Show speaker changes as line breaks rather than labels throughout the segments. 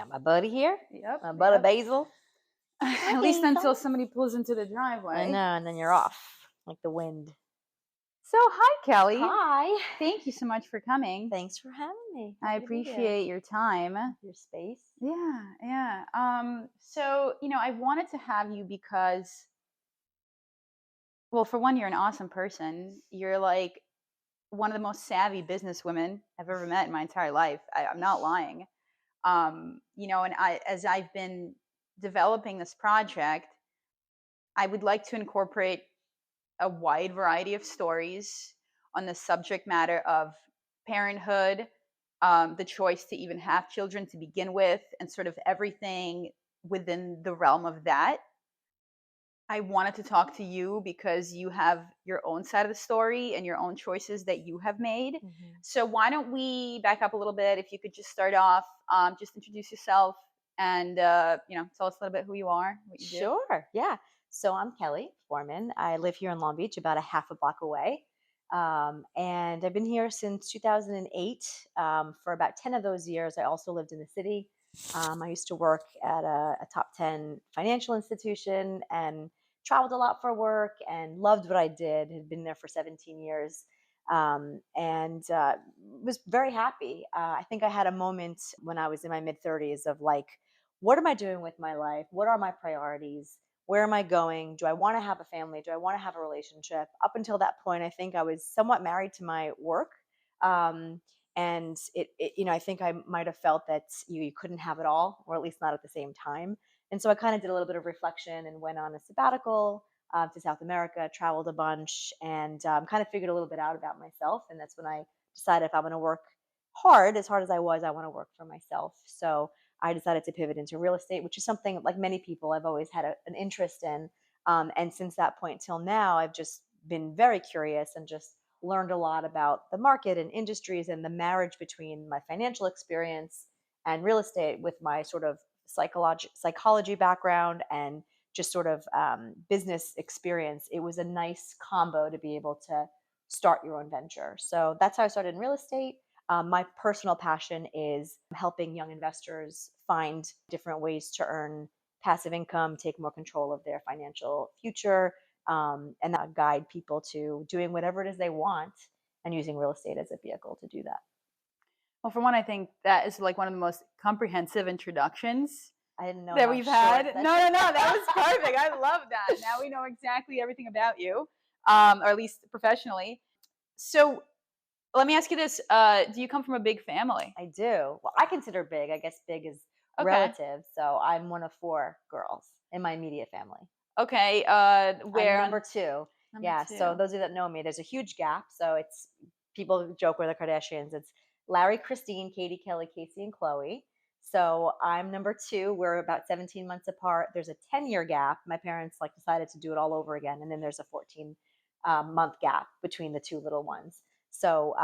Got my buddy here.
Yep.
My buddy Basil.
At least until somebody pulls into the driveway.
I know, and then you're off like the wind.
So, hi, Kelly.
Hi.
Thank you so much for coming.
Thanks for having me.
I
Happy to be here.
appreciate your time.
Your space.
Yeah. So, I wanted to have you because, well, for one, you're an awesome person. You're like one of the most savvy businesswomen I've ever met in my entire life. I'm not lying. As I've been developing this project, I would like to incorporate a wide variety of stories on the subject matter of parenthood, the choice to even have children to begin with, and sort of everything within the realm of that. I wanted to talk to you because you have your own side of the story and your own choices that you have made.
Mm-hmm.
So why don't we back up a little bit? If you could just start off, just introduce yourself and tell us a little bit who you are, what you do.
Sure. Yeah. So I'm Kelly Forman. I live here in Long Beach, about a half a block away. And I've been here since 2008. For about 10 of those years, I also lived in the city. I used to work at a top 10 financial institution and traveled a lot for work and loved what I did. Had been there for 17 years and was very happy. I think I had a moment when I was in my mid 30s of like, what am I doing with my life? What are my priorities? Where am I going? Do I want to have a family? Do I want to have a relationship? Up until that point, I think I was somewhat married to my work. And I think I might have felt that you couldn't have it all, or at least not at the same time. And so I kind of did a little bit of reflection and went on a sabbatical to South America, traveled a bunch, and kind of figured a little bit out about myself. And that's when I decided if I'm going to work hard as I was, I want to work for myself. So I decided to pivot into real estate, which is something like many people I've always had an interest in. And since that point till now, I've just been very curious and just learned a lot about the market and industries and the marriage between my financial experience and real estate with my sort of psychology background and just sort of business experience. It was a nice combo to be able to start your own venture. So that's how I started in real estate. My personal passion is helping young investors find different ways to earn passive income, take more control of their financial future, and that guide people to doing whatever it is they want and using real estate as a vehicle to do that.
Well, for one, I think that is like one of the most comprehensive introductions
I didn't know
that we've had. No, that was perfect. I love that. Now we know exactly everything about you, or at least professionally. So let me ask you this. Do you come from a big family?
I do. Well, I consider big. I guess big is relative. So I'm one of 4 girls in my immediate family.
Okay. Where?
I'm number 2. Yeah. So those of you that know me, there's a huge gap. So it's people joke we're the Kardashians. It's Larry, Christine, Katie, Kelly, Casey, and Chloe. So I'm number 2. We're about 17 months apart. There's a 10-year gap. My parents decided to do it all over again. And then there's a 14-month gap between the 2 little ones. So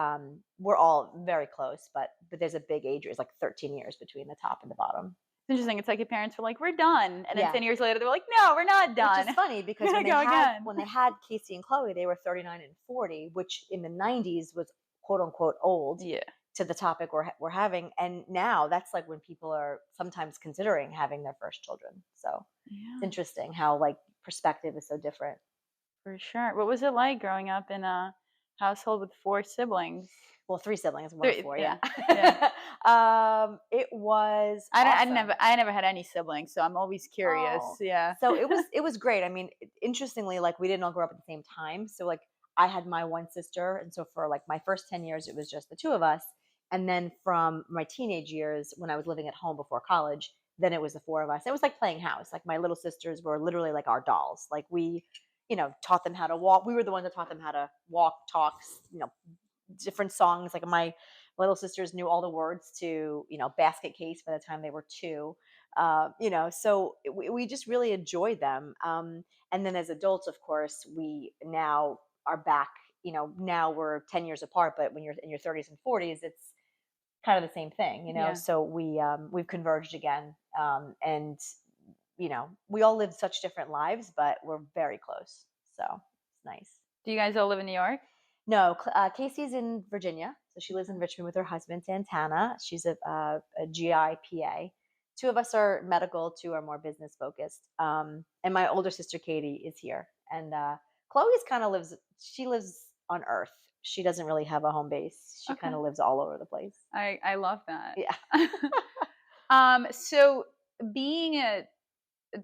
we're all very close, but there's a big age. It's like 13 years between the top and the bottom.
It's interesting. It's like your parents were like, we're done. And then 10 years later, they're like, no, we're not done.
Which is funny because when they had Casey and Chloe, they were 39 and 40, which in the 90s was quote unquote old to the topic we're having. And now that's like when people are sometimes considering having their first children. So it's interesting how perspective is so different.
For sure. What was it like growing up in a household with 4 siblings?
Well, 3 siblings, 1 of 4, yeah. It was awesome.
I never had any siblings, so I'm always curious.
Oh.
Yeah.
So it was great. I mean, interestingly, we didn't all grow up at the same time. So I had my one sister, and so for my first 10 years, it was just the 2 of us. And then from my teenage years, when I was living at home before college, then it was the 4 of us. It was like playing house. My little sisters were literally like our dolls. We, taught them how to walk. We were the ones that taught them how to walk, talk, different songs. My little sisters knew all the words to, Basket Case by the time they were 2. So we just really enjoyed them. And then as adults, of course, we now are back, now we're 10 years apart, but when you're in your 30s and 40s, it's kind of the same thing, So we've converged again. And we all live such different lives, but we're very close. So it's nice.
Do you guys all live in New York?
No, Casey's in Virginia. So she lives in Richmond with her husband, Santana. She's a GI PA Two of us are medical, two are more business focused. And my older sister Katie is here, and Chloe's kind of lives. She lives on Earth. She doesn't really have a home base. She kind
Okay.
of lives all over the place.
I love that.
Yeah.
So being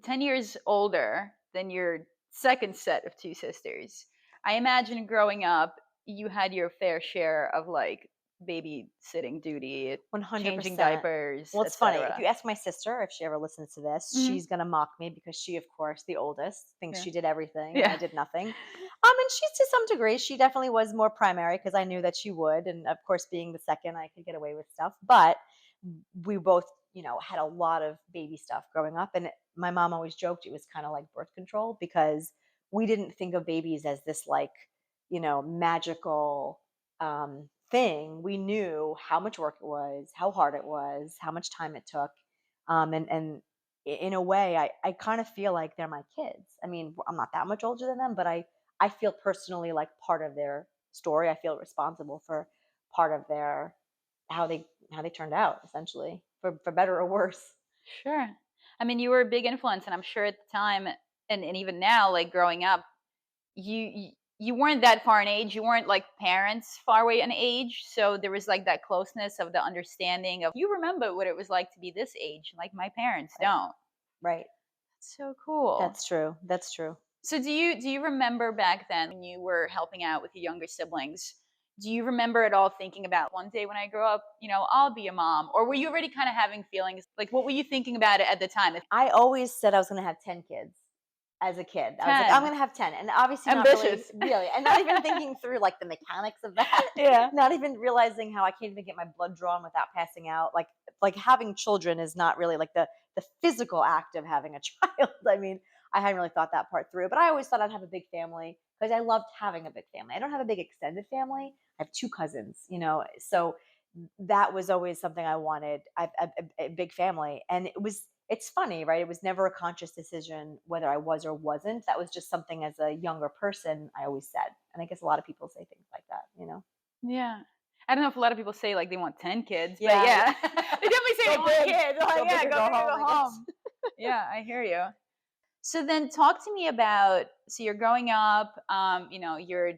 10 years older than your second set of two sisters, I imagine growing up, you had your fair share of like babysitting duty, changing
100%.
diapers,
Well, it's funny. If
etc.
you ask my sister if she ever listens to this,
Hmm.
she's gonna mock me because she, of course, the oldest, thinks
Yeah.
she did everything and I
Yeah.
did nothing. And she, to some degree, she definitely was more primary because I knew that she would, and of course, being the second, I could get away with stuff. But we both, had a lot of baby stuff growing up, and my mom always joked it was kind of like birth control because we didn't think of babies as this like, magical thing. We knew how much work it was, how hard it was, how much time it took. And in a way, I kind of feel like they're my kids. I mean, I'm not that much older than them, but I feel personally like part of their story. I feel responsible for part of their how they turned out, essentially, for better or worse.
Sure. I mean, you were a big influence, and I'm sure at the time, and even now, like growing up, you weren't that far in age. You weren't like parents far away in age, so there was like that closeness of the understanding of you remember what it was like to be this age. Like my parents
Right.
don't.
Right.
So cool.
That's true. That's true.
So do you remember back then when you were helping out with your younger siblings? Do you remember at all thinking about one day when I grow up, I'll be a mom? Or were you already kind of having feelings? Like what were you thinking about it at the time?
I always said I was going to have 10 kids as a kid. I was like, I'm
10.
going to have 10. And obviously not
Ambitious.
really, and not even thinking through like the mechanics of that,
Yeah.
not even realizing how I can't even get my blood drawn without passing out. Like having children is not really like the physical act of having a child. I mean, I hadn't really thought that part through, but I always thought I'd have a big family because I loved having a big family. I don't have a big extended family. I have two cousins, so that was always something I wanted. A big family, and it's funny, right? It was never a conscious decision whether I was or wasn't. That was just something as a younger person I always said. And I guess a lot of people say things like that.
Yeah. I don't know if a lot of people say like they want 10 kids, but
Yeah,
yeah.
yeah.
They definitely say they
Go
want
big.
kids. Like,
Go big
yeah,
or
go
go
big or
home,
go
I guess.
home. Yeah, I hear you. So then talk to me about so you're growing up, you're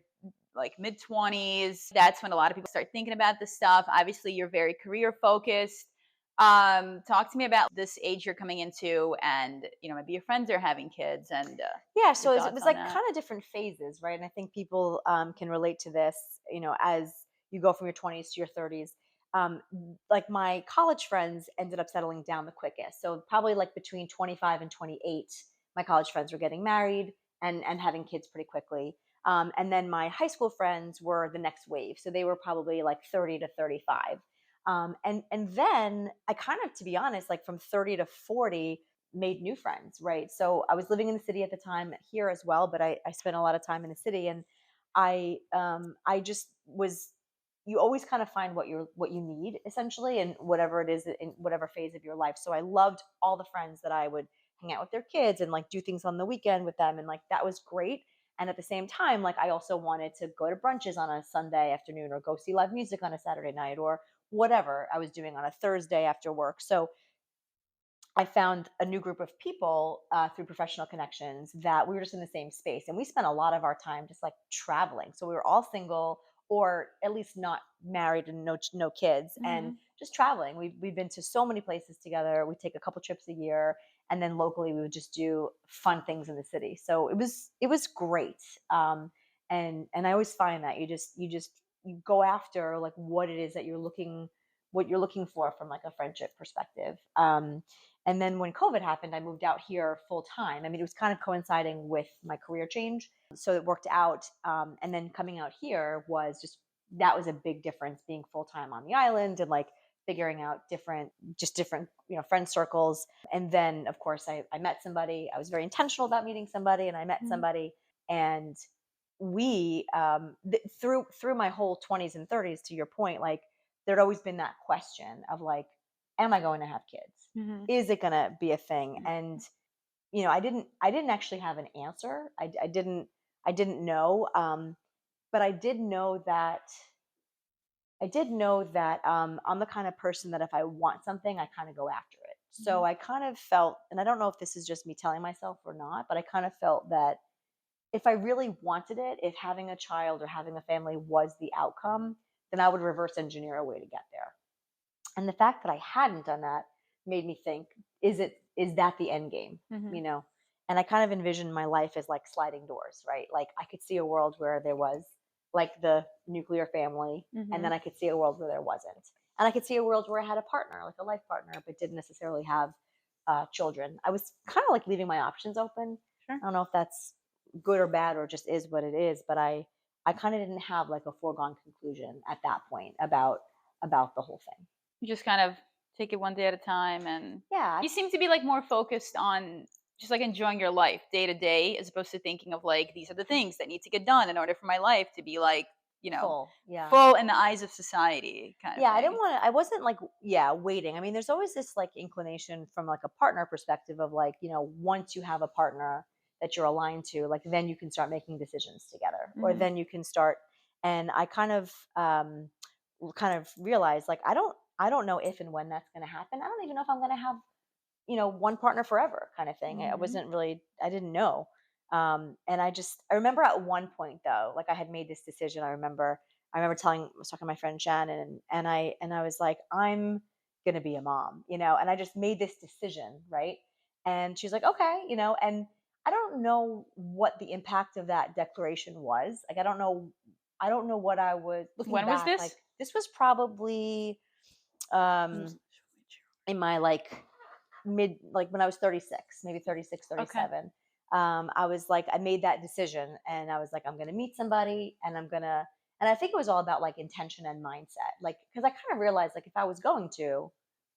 like mid 20s. That's when a lot of people start thinking about this stuff. Obviously, you're very career focused. Talk to me about this age you're coming into and, maybe your friends are having kids and
Yeah,
your
so it
thoughts
was
on
like
that.
kind of different phases, right? And I think people can relate to this, as you go from your 20s to your 30s. Like my college friends ended up settling down the quickest. So probably like between 25 and 28, my college friends were getting married and having kids pretty quickly. And then my high school friends were the next wave. So they were probably like 30 to 35. And then I kind of, to be honest, like from 30 to 40, made new friends, right? So I was living in the city at the time here as well, but I spent a lot of time in the city, and I just was. You always kind of find what you need essentially, and whatever it is in whatever phase of your life. So I loved all the friends that I would hang out with their kids and like do things on the weekend with them, and like that was great. And at the same time, like I also wanted to go to brunches on a Sunday afternoon or go see live music on a Saturday night or whatever I was doing on a Thursday after work. So I found a new group of people through professional connections that we were just in the same space. And we spent a lot of our time just like traveling. So we were all single or at least not married and no kids and
Mhm.
just traveling. We've been to so many places together. We take a couple trips a year. And then locally we would just do fun things in the city. So it was great. And I always find that you go after like what you're looking for from like a friendship perspective. And then when COVID happened, I moved out here full time. I mean, it was kind of coinciding with my career change. So it worked out. And then coming out here was that was a big difference being full time on the island and like figuring out different, friend circles. And then, of course, I met somebody. I was very intentional about meeting somebody, and I met
Mhm.
somebody. And through my whole 20s and 30s, to your point, like there'd always been that question of like, am I going to have kids?
Mhm.
Is it going to be a thing? And I didn't actually have an answer. I didn't know. But I did know that I'm the kind of person that if I want something, I kind of go after it. So
Mhm.
I kind of felt, and I don't know if this is just me telling myself or not, but I kind of felt that if I really wanted it, if having a child or having a family was the outcome, then I would reverse engineer a way to get there. And the fact that I hadn't done that made me think, is that the end game?
Mhm.
You know? And I kind of envisioned my life as like sliding doors, right? Like I could see a world where there was like the nuclear family, and then
Mhm.
I could see a world where there wasn't. And I could see a world where I had a partner, like a life partner, but didn't necessarily have children. I was kind of like leaving my options open.
Sure.
I don't know if that's good or bad or just is what it is, but I kind of didn't have like a foregone conclusion at that point about the whole thing.
You just kind of take it one day at a time, and
Yeah,
you seem to be like more focused on just like enjoying your life day to day as opposed to thinking of like these are the things that need to get done in order for my life to be like,
full. Yeah.
full in the eyes of society kind of
Yeah, I didn't
thing.
want to, I wasn't like, yeah, waiting. I mean, there's always this like inclination from like a partner perspective of like, once you have a partner that you're aligned to, like then you can start making decisions together or
Mhm.
then you can start. And I kind of realized like, I don't know if and when that's going to happen. I don't even know if I'm going to have one partner forever kind of thing. I
Mhm.
wasn't really, I didn't know. And I remember at one point though, like I had made this decision. I remember I was talking to my friend Shannon, and I was like, I'm going to be a mom, and I just made this decision. Right. And she's like, okay, and I don't know what the impact of that declaration was. Like, I don't know what I was looking
When was
back. Like
this?
this was probably, um, in my like mid like when I was 36, maybe 36,
Okay.
37. I was like, I made that decision and I was like, I'm going to meet somebody and I think it was all about like intention and mindset. Like, cause I kind of realized like if I was going to,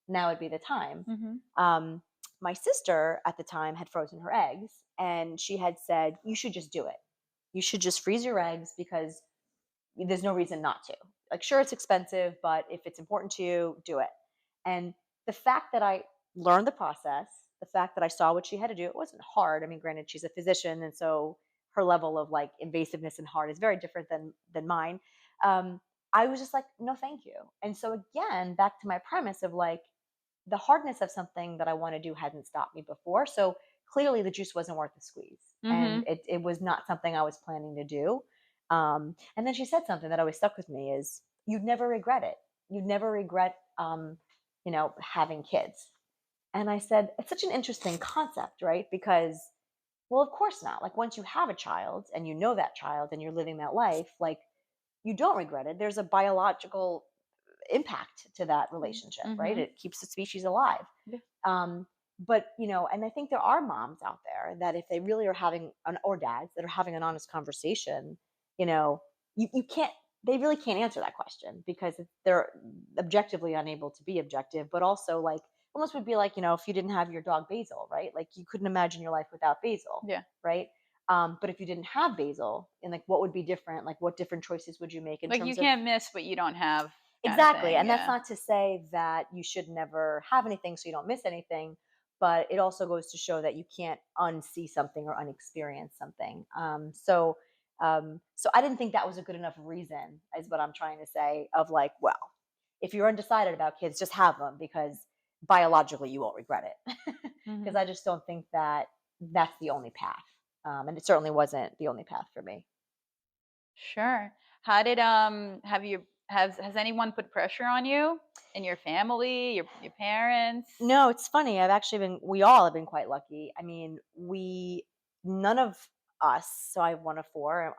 now would be the time.
Mhm.
Um, my sister at the time had frozen her eggs and she had said, you should just do it. You should just freeze your eggs because there's no reason not to. Like, sure, it's expensive, but if it's important to you, do it. And the fact that I learned the process, the fact that I saw what she had to do, it wasn't hard. I mean, granted, she's a physician, and so her level of like invasiveness and hard is very different than mine. Um, I was just like, no, thank you. And so again, back to my premise of like the hardness of something that I want to do hadn't stopped me before. So clearly the juice wasn't worth the squeeze. And
Mhm.
it was not something I was planning to do. And then she said something that always stuck with me is you'd never regret it. You'd never regret, having kids. And I said, it's such an interesting concept, right? Because, well, of course not. Like once you have a child and you know that child and you're living that life, like you don't regret it. There's a biological impact to that relationship, right?
Mhm.
It keeps the species alive.
Yeah.
But and I think there are moms out there that if they really are having or dads that are having an honest conversation, you know, you can't, they really can't answer that question because they're objectively unable to be objective, but also like almost would be like, if you didn't have your dog Basil, right? Like you couldn't imagine your life without Basil,
Yeah.
right? But if you didn't have Basil, and like what would be different? Like what different choices would you make in
Like you
terms of
can't miss what you don't have kind of
exactly,
thing.
and that's
Yeah.
not to say that you should never have anything so you don't miss anything, but it also goes to show that you can't unsee something or unexperience something. So I didn't think that was a good enough reason, is what I'm trying to say. Of like, well, if you're undecided about kids, just have them because biologically you won't regret it. Because
Mhm.
I just don't think that that's the only path, and it certainly wasn't the only path for me.
Sure. How did have you has anyone put pressure on you in your family, your parents?
No, it's funny. We all have been quite lucky. I mean, none of us, so I have one of four.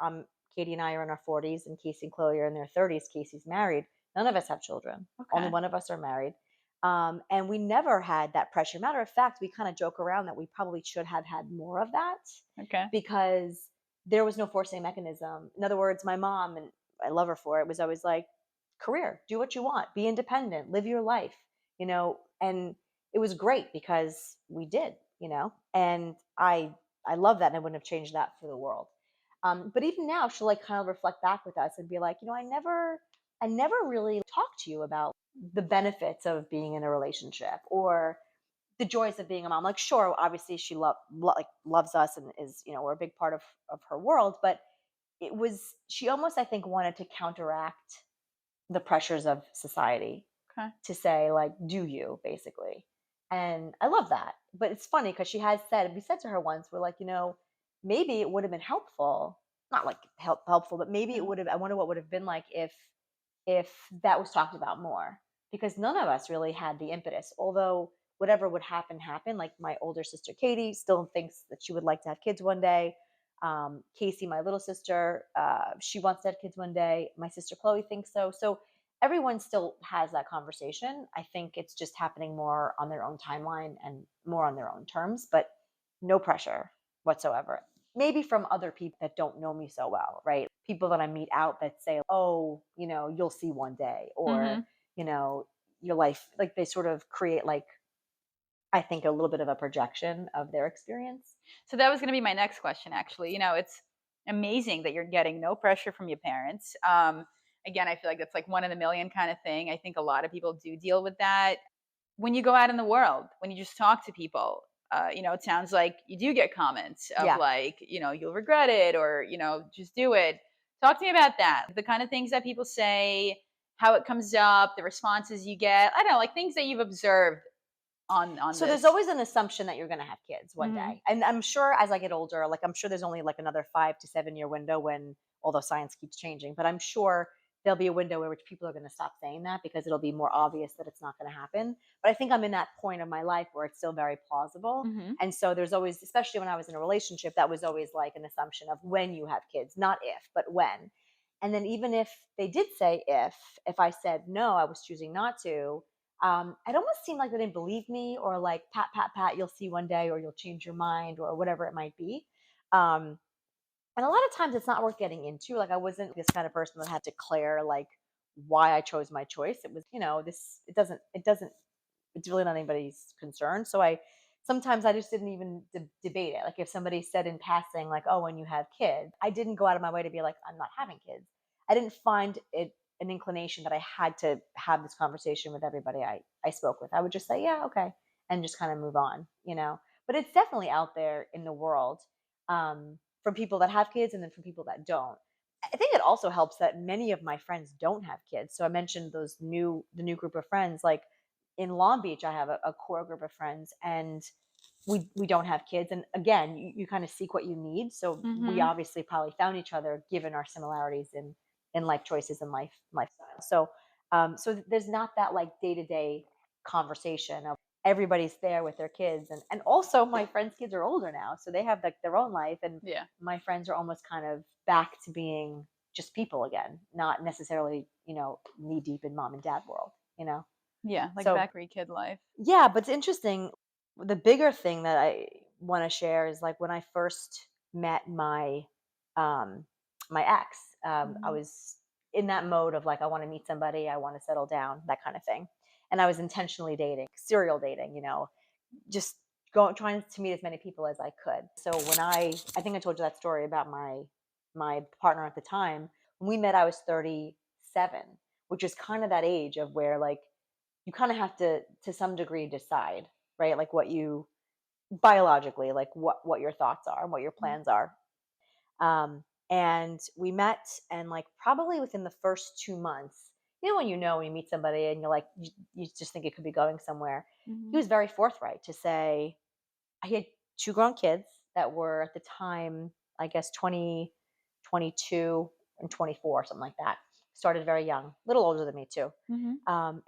Katie and I are in our 40s, and Casey and Chloe are in their 30s. Casey's married. None of us have children. Only
Okay.
one of us are married. And we never had that pressure. Matter of fact, we kind of joke around that we probably should have had more of that
Okay.
because there was no forcing mechanism. In other words, my mom, and I love her for it, was always like, career, do what you want, be independent, live your life, and it was great because we did, and I love that, and I wouldn't have changed that for the world. But even now, she'll like kind of reflect back with us and be like, I never really talked to you about the benefits of being in a relationship or the joys of being a mom. Like, sure, obviously she loves us and is, we're a big part of her world, but she almost, I think, wanted to counteract the pressures of society
Okay.
to say like, do you basically. And I love that. But it's funny because she has said, we said to her once, we're like, maybe it would have been helpful, not like helpful, but maybe it
Mhm.
would have, I wonder what would have been like if that was talked about more, because none of us really had the impetus. Although whatever would happen, happen. Like my older sister Katie still thinks that she would like to have kids one day. Casey, my little sister, she wants to have kids one day. My sister Chloe thinks so. So everyone still has that conversation. I think it's just happening more on their own timeline and more on their own terms, but no pressure whatsoever. Maybe from other people that don't know me so well, right? People that I meet out that say, "Oh, you'll see one day," or,
Mhm.
you know, your life, like they sort of create, like, I think, a little bit of a projection of their experience.
So that was going to be my next question, actually. It's amazing that you're getting no pressure from your parents. Again, I feel like that's like one in a million kind of thing. I think a lot of people do deal with that. When you go out in the world, when you just talk to people, it sounds like you do get comments of
Yeah.
like, you'll regret it or, just do it. Talk to me about that. The kind of things that people say, how it comes up, the responses you get. I don't know, like things that you've observed on
So there's
this.
always an assumption that you're going to have kids one
Hmm.
day. And I'm sure as I get older, like I'm sure there's only like another 5 to 7 year window when, although science keeps changing, but I'm sure there'll be a window where which people are going to stop saying that because it'll be more obvious that it's not going to happen. But I think I'm in that point of my life where it's still very plausible.
Hmm.
And so there's always, especially when I was in a relationship, that was always like an assumption of when you have kids, not if, but when. And then even if they did say if I said no, I was choosing not to, it almost seemed like they didn't believe me, or like pat pat pat, you'll see one day, or you'll change your mind, or whatever it might be. um, and a lot of times it's not worth getting into. Like I wasn't this kind of person that had to declare like why I chose my choice. It was, this, it doesn't it's really not anybody's concern. So I sometimes I just didn't even debate it. Like if somebody said in passing, like, "Oh, when you have kids," I didn't go out of my way to be like, "I'm not having kids." I didn't find it an inclination that I had to have this conversation with everybody I spoke with. I would just say, "Yeah, okay," and just kind of move on. But it's definitely out there in the world, from people that have kids and then from people that don't. I think it also helps that many of my friends don't have kids. So I mentioned the new group of friends. Like in Long Beach, I have a core group of friends, and we don't have kids. And again, you kind of seek what you need. So we
Hmm.
obviously probably found each other given our similarities in life choices and lifestyle. So there's not that like day to day conversation of everybody's there with their kids, and also my friends' kids are older now, so they have like their own life, and
Yeah.
my friends are almost kind of back to being just people again, not necessarily knee deep in mom and dad world.
Yeah. Like
So
back kid life.
yeah, but it's interesting. The bigger thing that I want to share is like when I first met um my ex, I
Hmm.
was in that mode of like I want to meet somebody, I want to settle down, that kind of thing. And I was intentionally dating, serial dating, just going trying to meet as many people as I could. So when I think I told you that story about my partner at the time. When we met, I was 37, which is kind of that age of where like you kind of have to some degree decide, right? Like what you biologically, like what your thoughts are and what your plans are. And we met, and like probably within the first 2 months, when when you meet somebody and you're like you just think it could be going somewhere. He
Hmm.
was very forthright to say he had two grown kids that were at the time, I guess, 20, 22, and 24, something like that. Started very young, a little older than me too.
Hmm.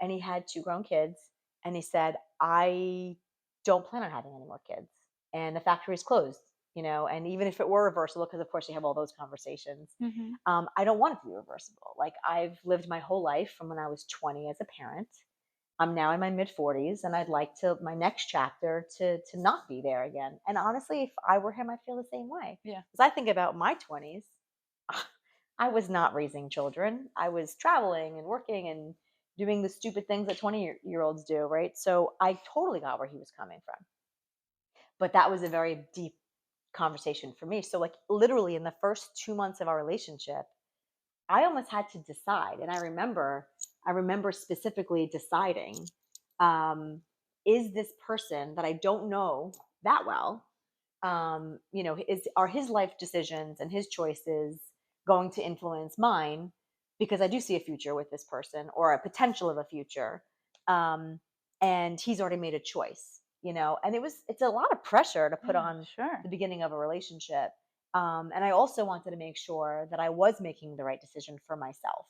And he had two grown kids, and he said, "I don't plan on having any more kids, and the factory is closed." And even if it were reversible, because of course you have all those conversations,
Hmm.
I don't want it to be reversible. Like I've lived my whole life from when I was 20 as a parent. I'm now in my mid 40s, and I'd like to my next chapter to not be there again. And honestly, if I were him, I'd feel the same way.
Yeah.
Because I think about my 20s, I was not raising children. I was traveling and working and doing the stupid things that 20-year-olds do, right? So I totally got where he was coming from. But that was a very deep conversation for me. So like literally in the first 2 months of our relationship, I almost had to decide. And I remember specifically deciding, um, is this person that I don't know that well, are his life decisions and his choices going to influence mine? Because I do see a future with this person, or a potential of a future. Um, and he's already made a choice, and it's a lot of pressure to put
Yeah,
on
sure.
the beginning of a relationship. And I also wanted to make sure that I was making the right decision for myself,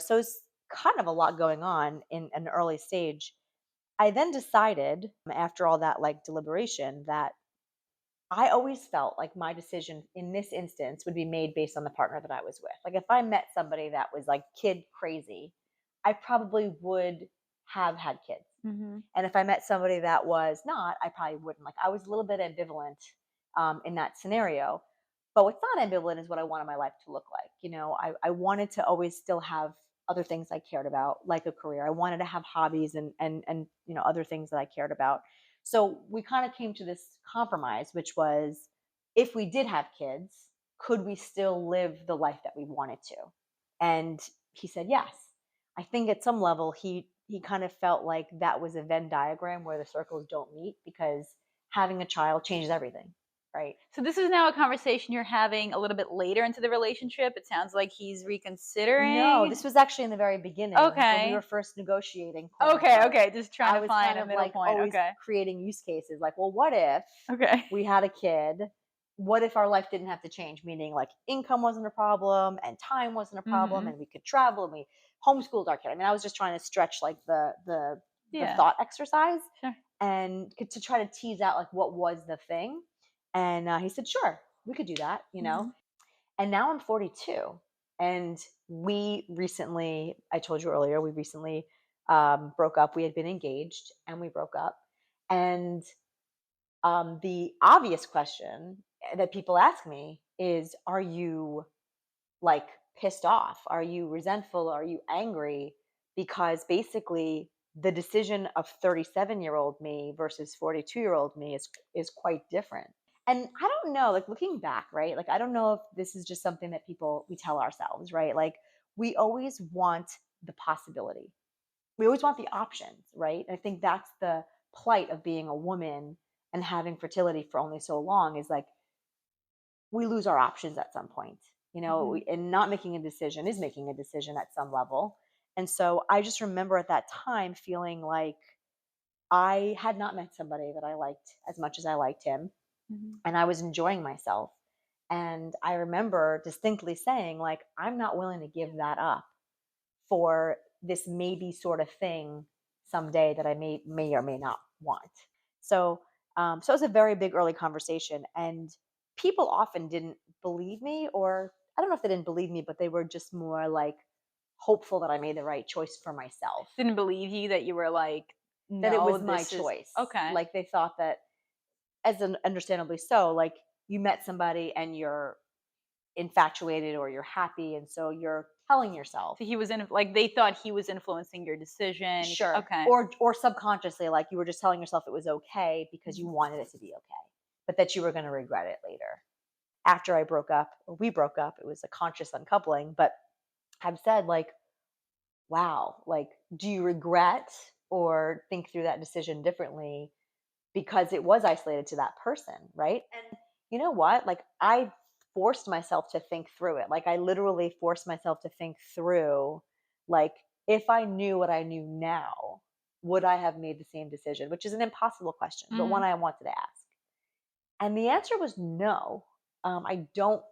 so it's kind of a lot going on in an early stage. I then decided, after all that like deliberation, that I always felt like my decision in this instance would be made based on the partner that I was with. Like if I met somebody that was like kid crazy, I probably would have had kids.
Mhm.
And if I met somebody that was not, I probably wouldn't. Like I was a little bit ambivalent in that scenario. But what's not ambivalent is what I wanted my life to look like. I wanted to always still have other things I cared about, like a career. I wanted to have hobbies and other things that I cared about. So we kind of came to this compromise, which was, if we did have kids, could we still live the life that we wanted to? And he said yes. I think at some level he kind of felt like that was a Venn diagram where the circles don't meet, because having a child changes everything, right?
So this is now a conversation you're having a little bit later into the relationship. It sounds like he's
No,
reconsidering.
this was actually in the very beginning when we were
Okay.
first negotiating, quote
Okay,
unquote.
okay, just trying
I
to
was
find
kind
a
of
middle
like
point.
always
Okay.
creating use cases like, well, what if
Okay.
we had a kid? What if our life didn't have to change? Meaning, like, income wasn't a problem and time wasn't a problem,
Mhm.
and we could travel and we homeschooled our kid. I mean, I was just trying to stretch like the
Yeah,
thought exercise
sure.
and to try to tease out like what was the thing. And he said, sure, we could do that.
Mhm.
And now I'm 42. And I told you earlier, we recently broke up. We had been engaged and we broke up. And the obvious question that people ask me is, are you like pissed off? Are you resentful? Are you angry? Because basically, the decision of 37-year-old me versus 42-year-old me is quite different. And I don't know, like looking back, right? Like I don't know if this is just something that we tell ourselves, right? Like we always want the possibility. We always want the options, right? And I think that's the plight of being a woman and having fertility for only so long, is like we lose our options at some point,
Mhm.
and not making a decision is making a decision at some level. And so I just remember at that time feeling like I had not met somebody that I liked as much as I liked him,
Mhm.
and I was enjoying myself. And I remember distinctly saying, like, I'm not willing to give that up for this maybe sort of thing someday that I may or may not want. So, so it was a very big early conversation, and people often didn't believe me, or I don't know if they didn't believe me, but they were just more like hopeful that I made the right choice for myself,
Didn't believe you that you were like,
that it
"No,
was my
this is."
choice.
Okay.
Like they thought that, understandably so, like you met somebody and you're infatuated or you're happy, and so you're telling yourself.
So he was in, like, they thought he was influencing your decision.
Sure.
Okay.
Or subconsciously, like you were just telling yourself it was okay because you
Mhm.
wanted it to be okay, but that you were going to regret it later. After I broke up, or we broke up, it was a conscious uncoupling, but I've said, like, wow, like, do you regret or think through that decision differently because it was isolated to that person, right? And you know what? Like, I forced myself to think through it. Like, I literally forced myself to think through, like, if I knew what I knew now, would I have made the same decision? Which is an impossible question, but one
Mhm.
I wanted to ask. And the answer was no. I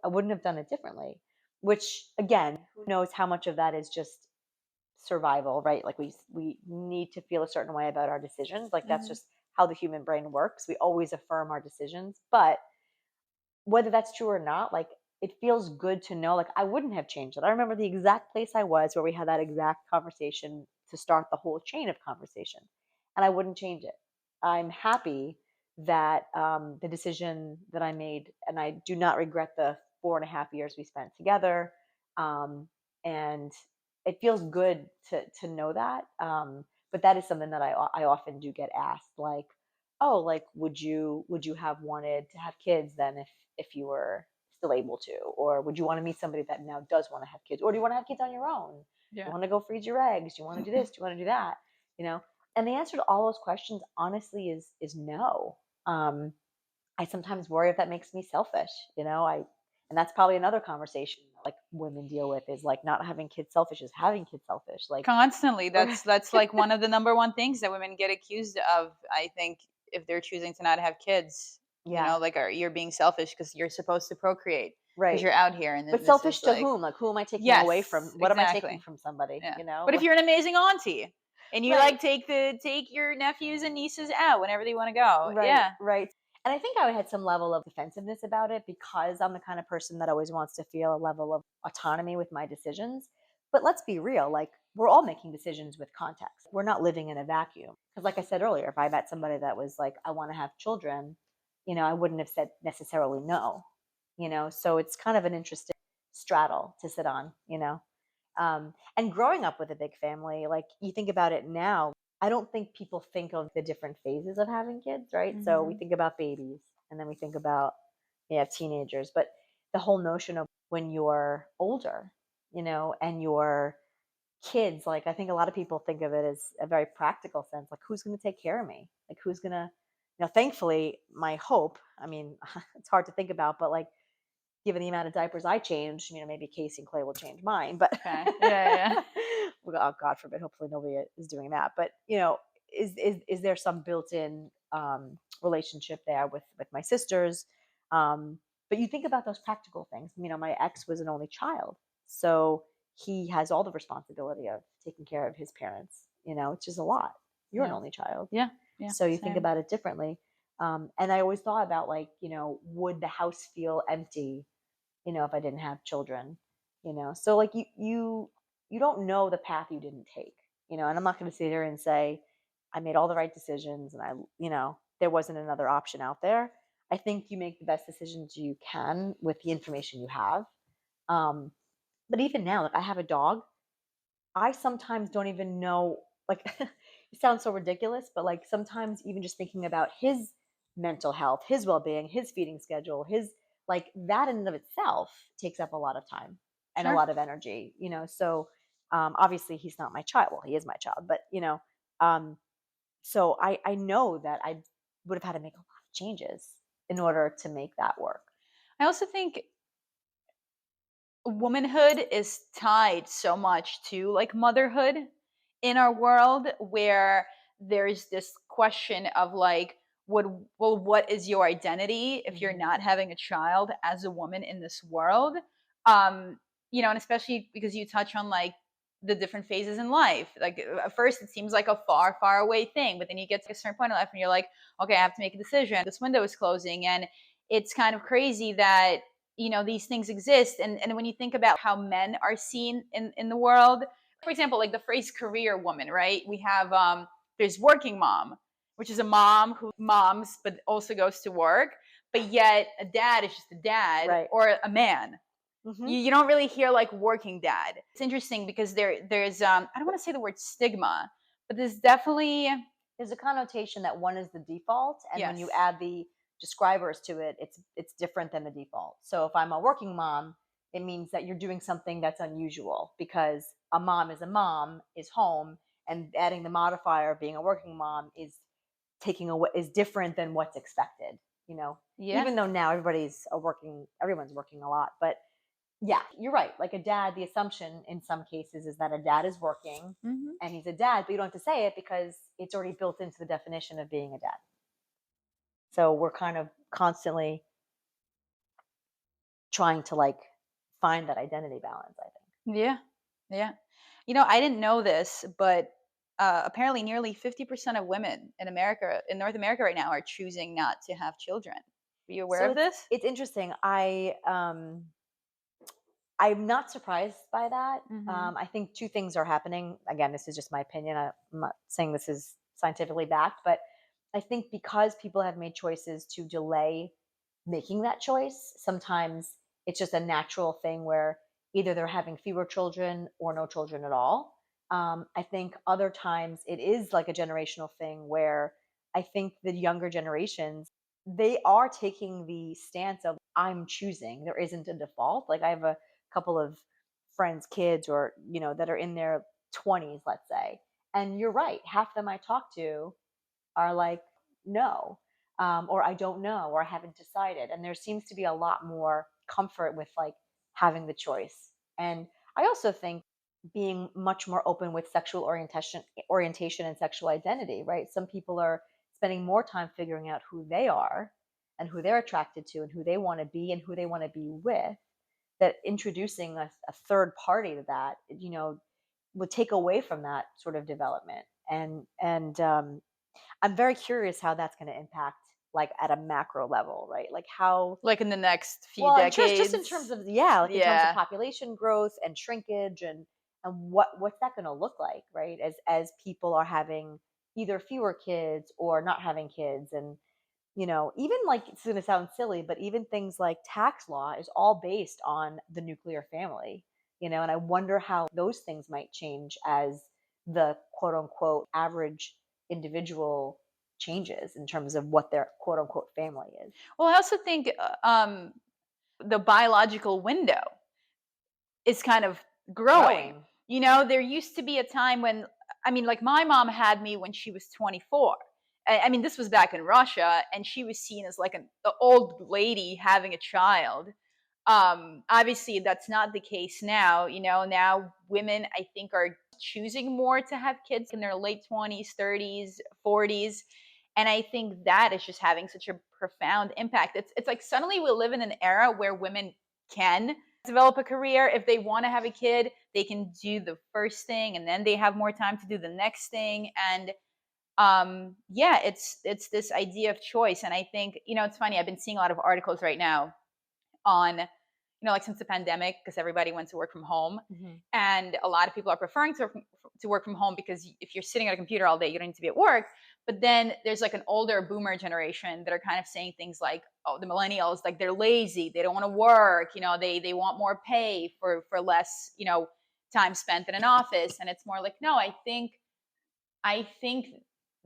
wouldn't have done it differently, which again, who knows how much of that is just survival, right? Like we need to feel a certain way about our decisions. Like that's
Mhm.
just how the human brain works. We always affirm our decisions, but whether that's true or not, like it feels good to know, like I wouldn't have changed it. I remember the exact place I was where we had that exact conversation to start the whole chain of conversation, and I wouldn't change it. I'm happy that the decision that I made, and I do not regret the 4.5 years we spent together. Um, and it feels good to know that. But that is something that I often do get asked, like, oh, like would you have wanted to have kids then if you were still able to, or would you want to meet somebody that now does want to have kids, or do you want to have kids on your own? Do you
Yeah.
want to go freeze your eggs? Do you want to do this? Do you want to do that? You know, and the answer to all those questions honestly is no. I sometimes worry if that makes me selfish. I And that's probably another conversation like women deal with is like not having kids selfish is having kids selfish. Like
Constantly.
we're
That's like one of the number one things that women get accused of, I think, if they're choosing to not have kids.
yeah,
Like, you're being selfish because you're supposed to procreate because
right.
you're out here, and
But
this
selfish
is
to
like,
whom? Like who am I taking away from?
yes,
What am I taking
exactly.
from somebody,
Yeah.
you know?
But if you're an amazing auntie and you
Right.
like take your nephews and nieces out whenever they want to go,
Right,
yeah,
right. And I think I had some level of defensiveness about it because I'm the kind of person that always wants to feel a level of autonomy with my decisions. But let's be real, like we're all making decisions with context. We're not living in a vacuum. Because like I said earlier, if I met somebody that was like, I want to have children, I wouldn't have said necessarily no, So it's kind of an interesting straddle to sit on. And growing up with a big family, like you think about it now, I don't think people think of the different phases of having kids, right? So we
hmm
think about babies and then we think about teenagers, but the whole notion of when you're older, and your kids, like I think a lot of people think of it as a very practical sense, like who's going to take care of me? Like who's going to, thankfully, my hope, I mean, it's hard to think about, but like given the amount of diapers I change, maybe Casey and Clay will change mine, but
okay, yeah,
well, oh, God forbid, hopefully nobody is doing that. But is there some built-in relationship there with my sisters? But you think about those practical things. My ex was an only child, so he has all the responsibility of taking care of his parents. Which is a lot. You're an
yeah,
only child,
yeah, yeah,
so you think
same.
about it differently. And I always thought about like, would the house feel empty if I didn't have children, So like you don't know the path you didn't take, and I'm not going to sit here and say I made all the right decisions and there wasn't another option out there. I think you make the best decisions you can with the information you have. Um, but even now, like I have a dog, I sometimes don't even know, like, it sounds so ridiculous, but like sometimes even just thinking about his mental health, his well being, his feeding schedule, his like that in and of itself takes up a lot of time and a
Sure.
lot of energy. So obviously he's not my child. Well, he is my child, but so I know that I would have had to make a lot of changes in order to make that work.
I also think womanhood is tied so much to like motherhood in our world, where there's this question of like, what is your identity if you're
Hmm.
not having a child as a woman in this world? And especially because you touch on like the different phases in life. Like at first it seems like a far, far away thing, but then you get to a certain point in life and you're like, okay, I have to make a decision. This window is closing, and it's kind of crazy that these things exist. And when you think about how men are seen in the world, for example, like the phrase career woman, right? We have there's working mom, which is a mom who moms but also goes to work, but yet a dad is just a dad
Right.
or a man.
Hmm.
You don't really hear like working dad. It's interesting because there's I don't want to say the word stigma, but there's definitely,
There's a connotation that one is the default, and when you
yes,
add the describers to it, it's different than the default. So if I'm a working mom, it means that you're doing something that's unusual because a mom is home, and adding the modifier of being a working mom is taking away is different than what's expected.
yeah.
Even though now everyone's working a lot, but yeah, you're right. Like a dad, the assumption in some cases is that a dad is working
hmm
and he's a dad, but you don't have to say it because it's already built into the definition of being a dad. So we're kind of constantly trying to like find that identity balance, I think.
Yeah, yeah. I didn't know this, but apparently nearly 50% of women in North America right now, are choosing not to have children. Were you aware
So
of this?
it's interesting. I'm not surprised by that.
hmm
I think two things are happening. Again, this is just my opinion. I'm not saying this is scientifically backed, but I think because people have made choices to delay making that choice, sometimes it's just a natural thing where either they're having fewer children or no children at all. I think other times it is like a generational thing where I think the younger generations, they are taking the stance of I'm choosing. There isn't a default. Like I have a couple of friends' kids or, that are in their 20s, let's say. And you're right. Half them I talk to are like, no, or I don't know, or I haven't decided. And there seems to be a lot more comfort with like having the choice. And I also think being much more open with sexual orientation and sexual identity, right? Some people are spending more time figuring out who they are and who they're attracted to and who they want to be and who they want to be with, that introducing a third party to that, would take away from that sort of development. And I'm very curious how that's going to impact, like at a macro level, right? Like how,
Like in the next few
well, and just in terms
decades.
of, yeah, like in terms of
Yeah.
population growth and shrinkage, and what's that going to look like, right? As people are having either fewer kids or not having kids, and even like, it's going to sound silly, but even things like tax law is all based on the nuclear family, and I wonder how those things might change as the quote unquote average individual changes in terms of what their quote unquote family is.
Well, I also think the biological window is kind of growing.
Growing.
There used to be a time when, I mean, like my mom had me when she was 24. I mean, this was back in Russia, and she was seen as like an old lady having a child. Obviously, that's not the case now. Now women, I think, are choosing more to have kids in their late 20s, 30s, 40s. And I think that is just having such a profound impact. It's like suddenly we live in an era where women can develop a career. If they want to have a kid, they can do the first thing, and then they have more time to do the next thing. And yeah, it's this idea of choice. And I think, it's funny, I've been seeing a lot of articles right now on, like since the pandemic, because everybody went to work from home.
Hmm.
And a lot of people are preferring to work from home because if you're sitting at a computer all day, you don't need to be at work. But then there's like an older boomer generation that are kind of saying things like, oh, the millennials, like they're lazy, they don't want to work, they want more pay for less, time spent in an office. And it's more like, no, I think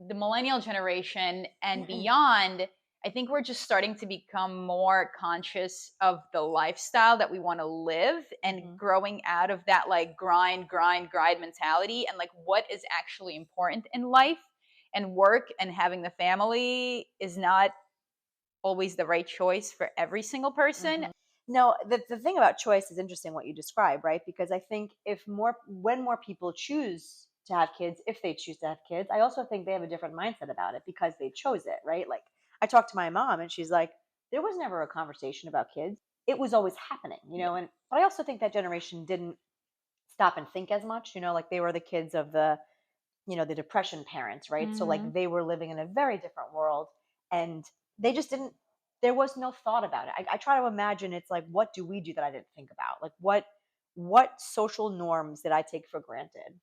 the millennial generation and beyond, I think we're just starting to become more conscious of the lifestyle that we want to live, and
Hmm.
growing out of that like grind, grind, grind mentality, and like what is actually important in life. And work and having the family is not always the right choice for every single person.
Hmm. No, the thing about choice is interesting what you describe, right? Because I think when more people choose to have kids, if they choose to have kids, I also think they have a different mindset about it because they chose it, right? Like I talked to my mom and she's like, there was never a conversation about kids. It was always happening,
Yeah.
and but I also think that generation didn't stop and think as much, like they were the kids of the depression parents, right? So like
Hmm.
they were living in a very different world, and they just didn't, there was no thought about it. I try to imagine, it's like, what do we do that I didn't think about? Like what social norms did I take for granted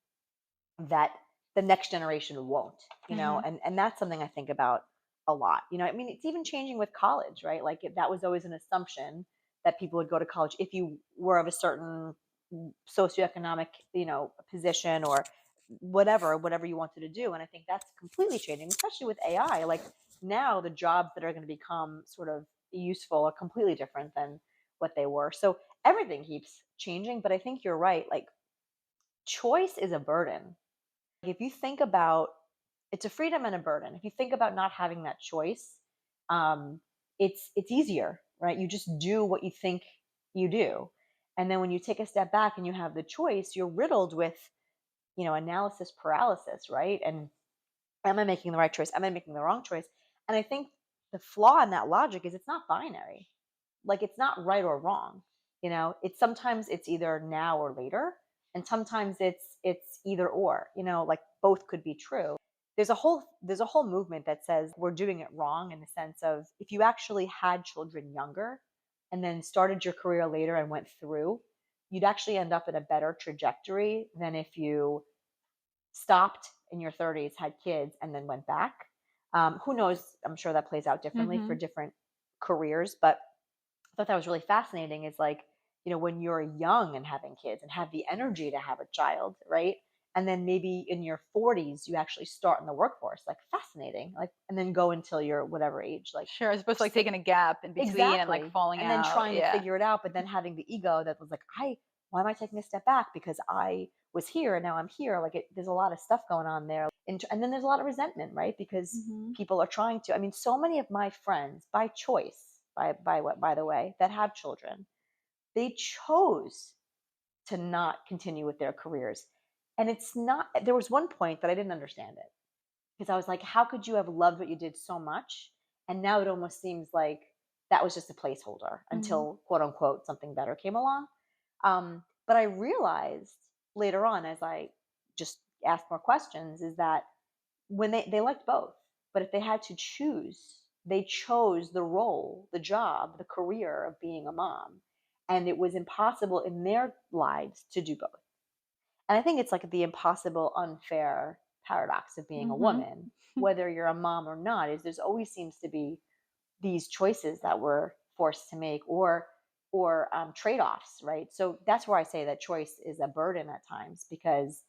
that the next generation won't,
Hmm.
and that's something I think about a lot. I mean, it's even changing with college, right? Like that was always an assumption that people would go to college if you were of a certain socioeconomic, position, or whatever you wanted to do. And I think that's completely changing, especially with AI. Like now the jobs that are going to become sort of useful are completely different than what they were. So everything keeps changing, but I think you're right. Like choice is a burden. If you think about, it's a freedom and a burden. If you think about not having that choice, um, it's easier, right? You just do what you think you do, and then when you take a step back and you have the choice, you're riddled with analysis paralysis, right? And am I making the right choice? Am I making the wrong choice? And I think the flaw in that logic is it's not binary. Like it's not right or wrong. It's sometimes it's either now or later, and sometimes it's either or. Like both could be true. There's a whole movement that says we're doing it wrong, in the sense of if you actually had children younger and then started your career later and went through, you'd actually end up in a better trajectory than if you stopped in your 30s, had kids, and then went back. Who knows? I'm sure that plays out differently for
Hmm.
different careers, but I thought that was really fascinating. Is like, when you're young and having kids and have the energy to have a child, right? And then maybe in your 40s, you actually start in the workforce, like fascinating, like, and then go until you're whatever age, like
Sure, as opposed to like
si-
taking a gap in between and like
exactly.
falling
And then
out.
trying to
Yeah.
figure it out, but then having the ego that was like, why am I taking a step back? Because I was here and now I'm here. Like there's a lot of stuff going on there. And then there's a lot of resentment, right? Because
Hmm.
people are trying to, I mean, so many of my friends by choice, by the way, that have children, they chose to not continue with their careers. And it's not, there was one point that I didn't understand it because I was like, how could you have loved what you did so much? And now it almost seems like that was just a placeholder
Mhm.
until quote unquote something better came along. But I realized later on, as I just asked more questions, is that when they liked both, but if they had to choose, they chose the role, the job, the career of being a mom. And it was impossible in their lives to do both. And I think it's like the impossible, unfair paradox of being a
Mhm.
woman, whether you're a mom or not, is there's always seems to be these choices that we're forced to make or trade-offs, right? So that's where I say that choice is a burden at times because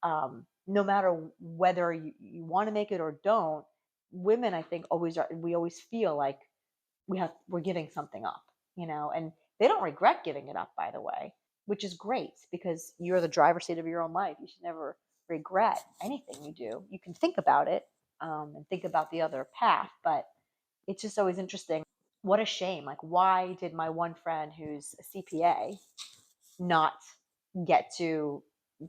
no matter whether you want to make it or don't, women I think always are, we always feel like we're giving something up, and they don't regret giving it up, by the way, which is great because you're the driver's seat of your own life. You should never regret anything you do. You can think about it, and think about the other path, but it's just always interesting. What a shame. Like, why did my one friend who's a CPA not get to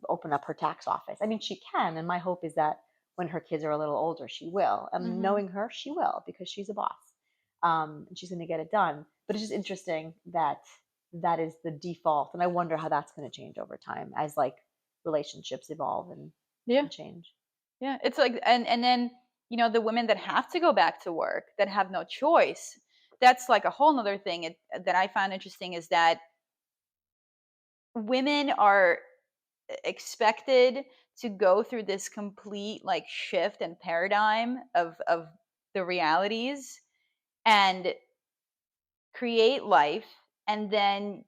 open up her tax office? I mean, she can, and my hope is that when her kids are a little older, she will. And
Mhm.
knowing her, she will because she's a boss, and she's going to get it done. But it's just interesting that that is the default, and I wonder how that's going to change over time as like relationships evolve
Yeah.
and change.
Yeah. It's like, and then, the women that have to go back to work, that have no choice, that's like a whole nother thing that I find interesting, is that women are expected to go through this complete like shift and paradigm of the realities, and create life, and then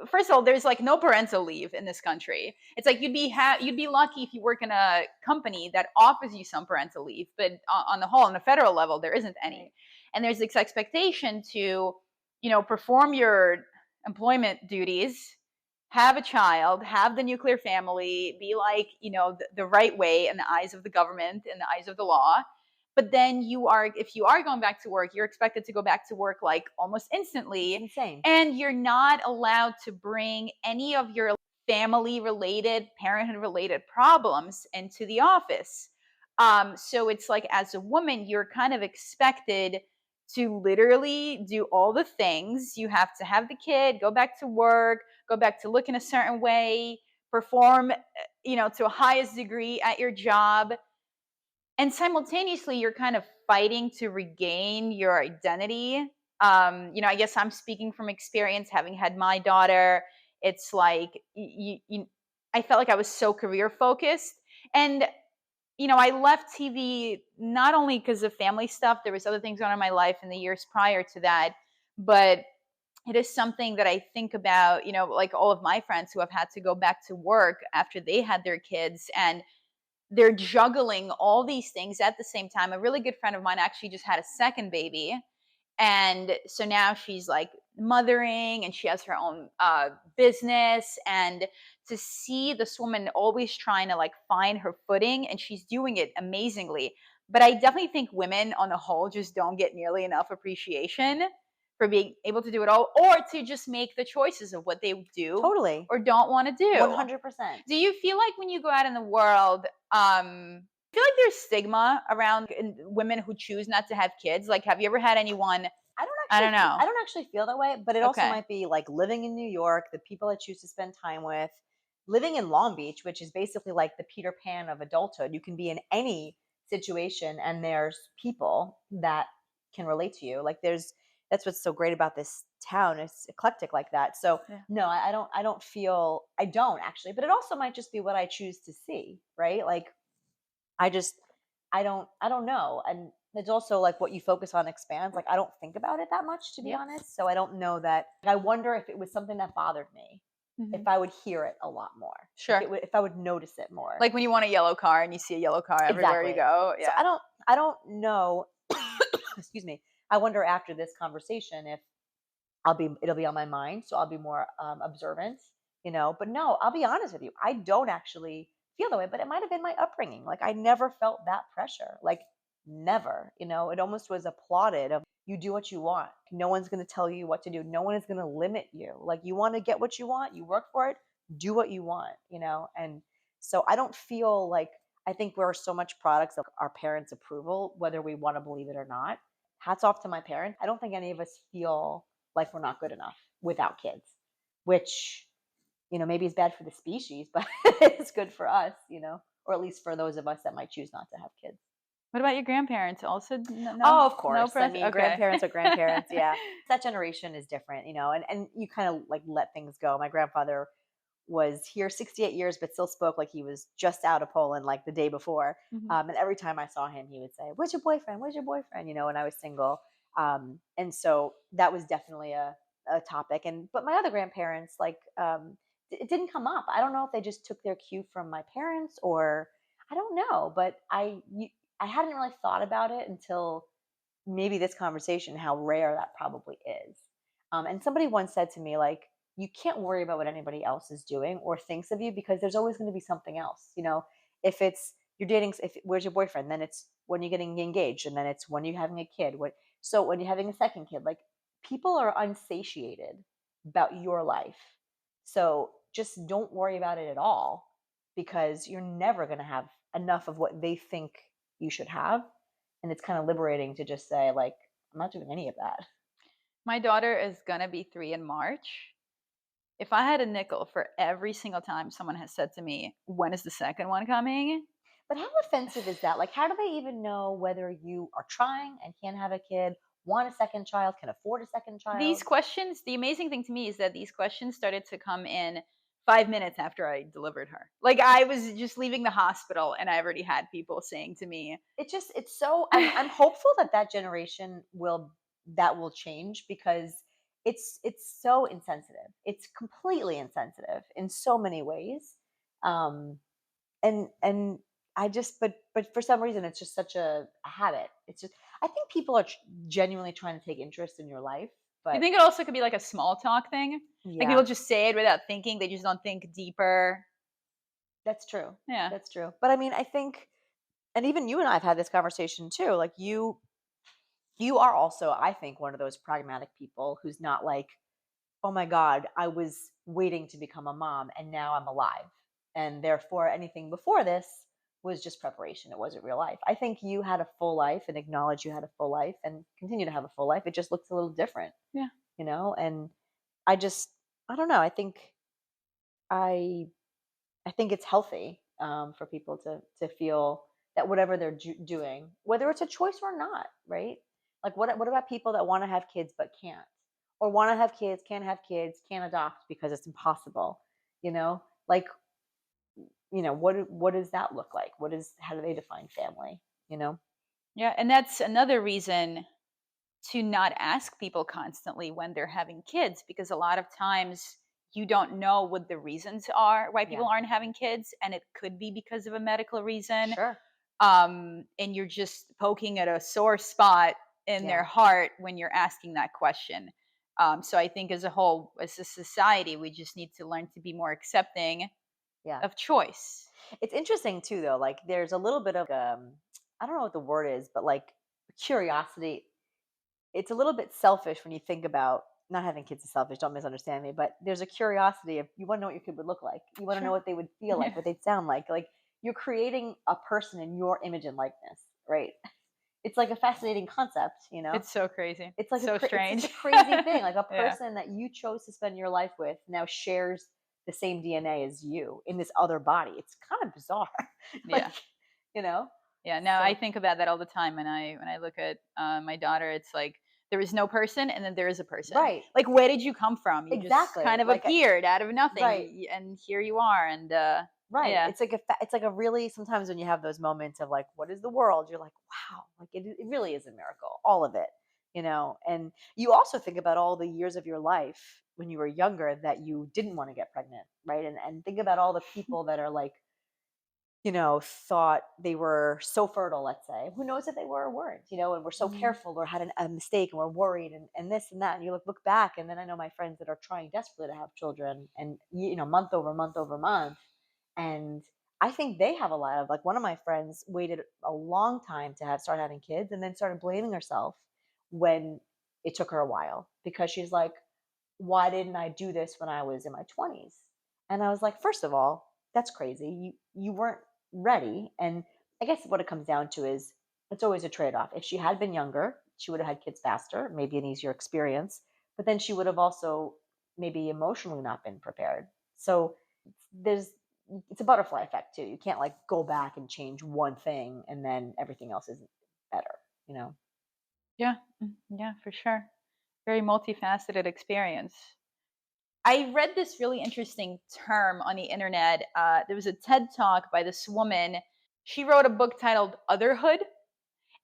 first of all, there's like no parental leave in this country. It's like you'd be lucky if you work in a company that offers you some parental leave, but on the whole, on the federal level, there isn't any.
Right.
And there's this expectation to, perform your employment duties, have a child, have the nuclear family, be like, the right way in the eyes of the government, in the eyes of the law. But then if you are going back to work, you're expected to go back to work like almost
It's
instantly,
insane.
and you're not allowed to bring any of your family related, parenthood related problems into the office. So it's like, as a woman, you're kind of expected to literally do all the things. You have to have the kid, go back to work, go back to look in a certain way, perform, to a highest degree at your job. And simultaneously, you're kind of fighting to regain your identity. I guess I'm speaking from experience, having had my daughter. It's like I felt like I was so career focused, and I left TV not only because of family stuff. There was other things going on in my life in the years prior to that, but it is something that I think about. Like all of my friends who have had to go back to work after they had their kids, and they're juggling all these things at the same time. A really good friend of mine actually just had a second baby, and so now she's like mothering, and she has her own business. And to see this woman always trying to like find her footing, and she's doing it amazingly. But I definitely think women on the whole just don't get nearly enough appreciation for being able to do it all, or to just make the choices of what they do
Totally.
or don't want to do.
100%.
Do you feel like when you go out in the world, I feel like there's stigma around women who choose not to have kids? Like, have you ever had anyone? I don't know.
I don't actually feel that way, but it also
Okay.
might be like living in New York, the people I choose to spend time with, living in Long Beach, which is basically like the Peter Pan of adulthood. You can be in any situation and there's people that can relate to you. Like that's what's so great about this town. It's eclectic like that. So
Yeah.
no, I don't actually, but it also might just be what I choose to see, right? Like I just I don't know. And it's also like what you focus on expands. Like I don't think about it that much, to be
Yep.
honest. So I don't know that. I wonder if it was something that bothered me, if
Hmm.
I would hear it a lot more,
Sure.
if I would notice it more.
Like when you want a yellow car and you see a yellow car everywhere you
Exactly.
go.
So
Yeah.
I don't know. Excuse me. I wonder after this conversation if it'll be on my mind, so I'll be more observant, But no, I'll be honest with you, I don't actually feel that way, but it might have been my upbringing. Like I never felt that pressure. Like never. It almost was applauded of you do what you want. No one's going to tell you what to do. No one is going to limit you. Like you want to get what you want, you work for it, do what you want. And so I don't feel like I think we're so much products of our parents' approval, whether we want to believe it or not. Hats off to my parents. I don't think any of us feel like we're not good enough without kids, which, maybe is bad for the species, but it's good for us, or at least for those of us that might choose not to have kids.
What about your grandparents? Also,
Oh, of
no
course. I
pressure.
mean,
Okay.
grandparents are grandparents. Yeah. That generation is different, and you kind of like let things go. My grandfather was here 68 years, but still spoke like he was just out of Poland like the day before.
Mhm.
And every time I saw him, he would say, "Where's your boyfriend? Where's your boyfriend?" When I was single. And so that was definitely a topic. But my other grandparents, like, it didn't come up. I don't know if they just took their cue from my parents or I don't know, but I hadn't really thought about it until maybe this conversation, how rare that probably is. And somebody once said to me, like, you can't worry about what anybody else is doing or thinks of you because there's always going to be something else. If it's you're dating, if where's your boyfriend, then it's when you're getting engaged, and then it's when you're having a kid. So when you're having a second kid, like people are unsatiated about your life. So just don't worry about it at all because you're never going to have enough of what they think you should have. And it's kind of liberating to just say, like, I'm not doing any of that.
My daughter is gonna be 3 in March. If I had a nickel for every single time someone has said to me, "When is the second one coming?"
But how offensive is that? Like, how do they even know whether you are trying and can't have a kid, want a second child, can afford a second
These
child?
questions, the amazing thing to me is that these questions started to come in 5 minutes after I delivered her. Like, I was just leaving the hospital and I already had people saying to me,
It's so I'm hopeful that that generation will change because it's so insensitive. It's completely insensitive in so many ways. Um and I just but for some reason it's just such a habit. It's just I think people are genuinely trying to take interest in your life,
you
but
think it also could be like a small talk thing? Like,
yeah,
people just say it without thinking, they just don't think deeper.
that's true.
Yeah.
That's true. But I mean, I think and even you and I have had this conversation too. Like you are also, I think, one of those pragmatic people who's not like, "Oh my god, I was waiting to become a mom and now I'm alive." And therefore anything before this was just preparation. It wasn't real life. I think you had a full life and acknowledge you had a full life and continue to have a full life. It just looks a little different. And I just I don't know. I I think it's healthy for people to feel that whatever they're doing, whether it's a choice or not, right? Like what about people that want to have kids but can't, or want to have kids, can't adopt because it's impossible? Like what does that look like? How do they define family? You know?
Yeah, and that's another reason to not ask people constantly when they're having kids, because a lot of times you don't know what the reasons are why
Yeah,
people aren't having kids, and it could be because of a medical reason.
sure.
And you're just poking at a sore spot in their
Yeah,
heart when you're asking that question. So I think as a whole, as a society, we just need to learn to be more accepting
yeah.
of choice.
It's interesting too, though. Like there's a little bit of I don't know what the word is, but like curiosity. It's a little bit selfish when you think about not having kids is selfish, don't misunderstand me, but there's a curiosity of you wanna know what your kid would look like. You wanna know
Sure.
what they would feel like,
Yeah.
what they'd sound like. Like, you're creating a person in your image and likeness, right? It's like a fascinating concept.
It's so crazy.
It's like
So
it's such
strange.
a crazy thing, like a
Yeah.
person that you chose to spend your life with now shares the same DNA as you in this other body. It's kind of bizarre. Like,
Yeah.
you know?
Yeah, no, I
So
think about that all the time when I look at my daughter. It's like there is no person, and then there is a person.
right.
Like, where did you come from? You just
Exactly.
kind of
Like,
appeared out of nothing,
right.
and here you are. And
Right.
yeah,
It's like a really sometimes when you have those moments of like, what is the world? You're like, wow, like it really is a miracle, all of it. And you also think about all the years of your life when you were younger that you didn't want to get pregnant, right? And think about all the people that are like, thought they were so fertile, let's say. Who knows if they were or weren't, and we're so
Mhm.
careful or had a mistake and we're worried and this and that. And you look back, and then I know my friends that are trying desperately to have children and, month over month over month. And I think they have a lot of, like, one of my friends waited a long time to start having kids, and then started blaming herself when it took her a while, because she's like, why didn't I do this when I was in my 20s? And I was like, first of all, that's crazy. You weren't ready. And I guess what it comes down to is it's always a trade-off. If she had been younger, she would have had kids faster, maybe an easier experience, but then she would have also maybe emotionally not been prepared. So there's it's a butterfly effect too. You can't like go back and change one thing and then everything else isn't better, you know?
Yeah, yeah, for sure. Very multifaceted experience. I read this really interesting term on the internet. There was a TED talk by this woman. She wrote a book titled Otherhood,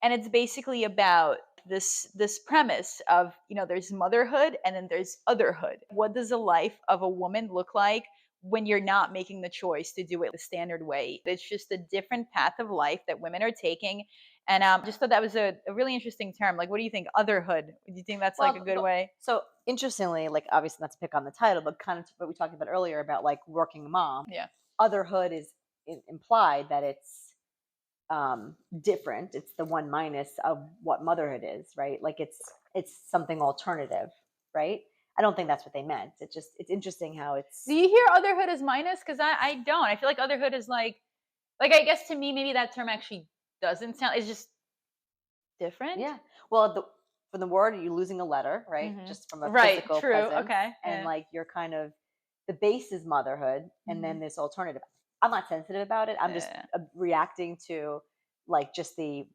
and it's basically about this premise of, there's motherhood and then there's otherhood. What does a life of a woman look like when you're not making the choice to do it the standard way? It's just a different path of life that women are taking. And just thought that was a really interesting term. Like, what do you think? Otherhood. Do you think that's like a
Well,
good way?
so interestingly, like obviously not to pick on the title, but kind of what we talked about earlier about like working mom,
Yeah.
otherhood is implied that it's different. It's the one minus of what motherhood is, right? Like it's something alternative, right? I don't think that's what they meant. It's interesting how
Do
it's
you hear otherhood as minus? Because I don't. I feel like otherhood is like I guess to me maybe that term actually doesn't sound. It's just different.
yeah. Well, from the word, you're losing a letter, right?
Mhm.
Just from a
Right,
physical
true,
presence,
okay,
and
yeah.
like you're kind of the base is motherhood, and then
Mhm.
this alternative. I'm not sensitive about it. I'm just
Yeah.
reacting to like just the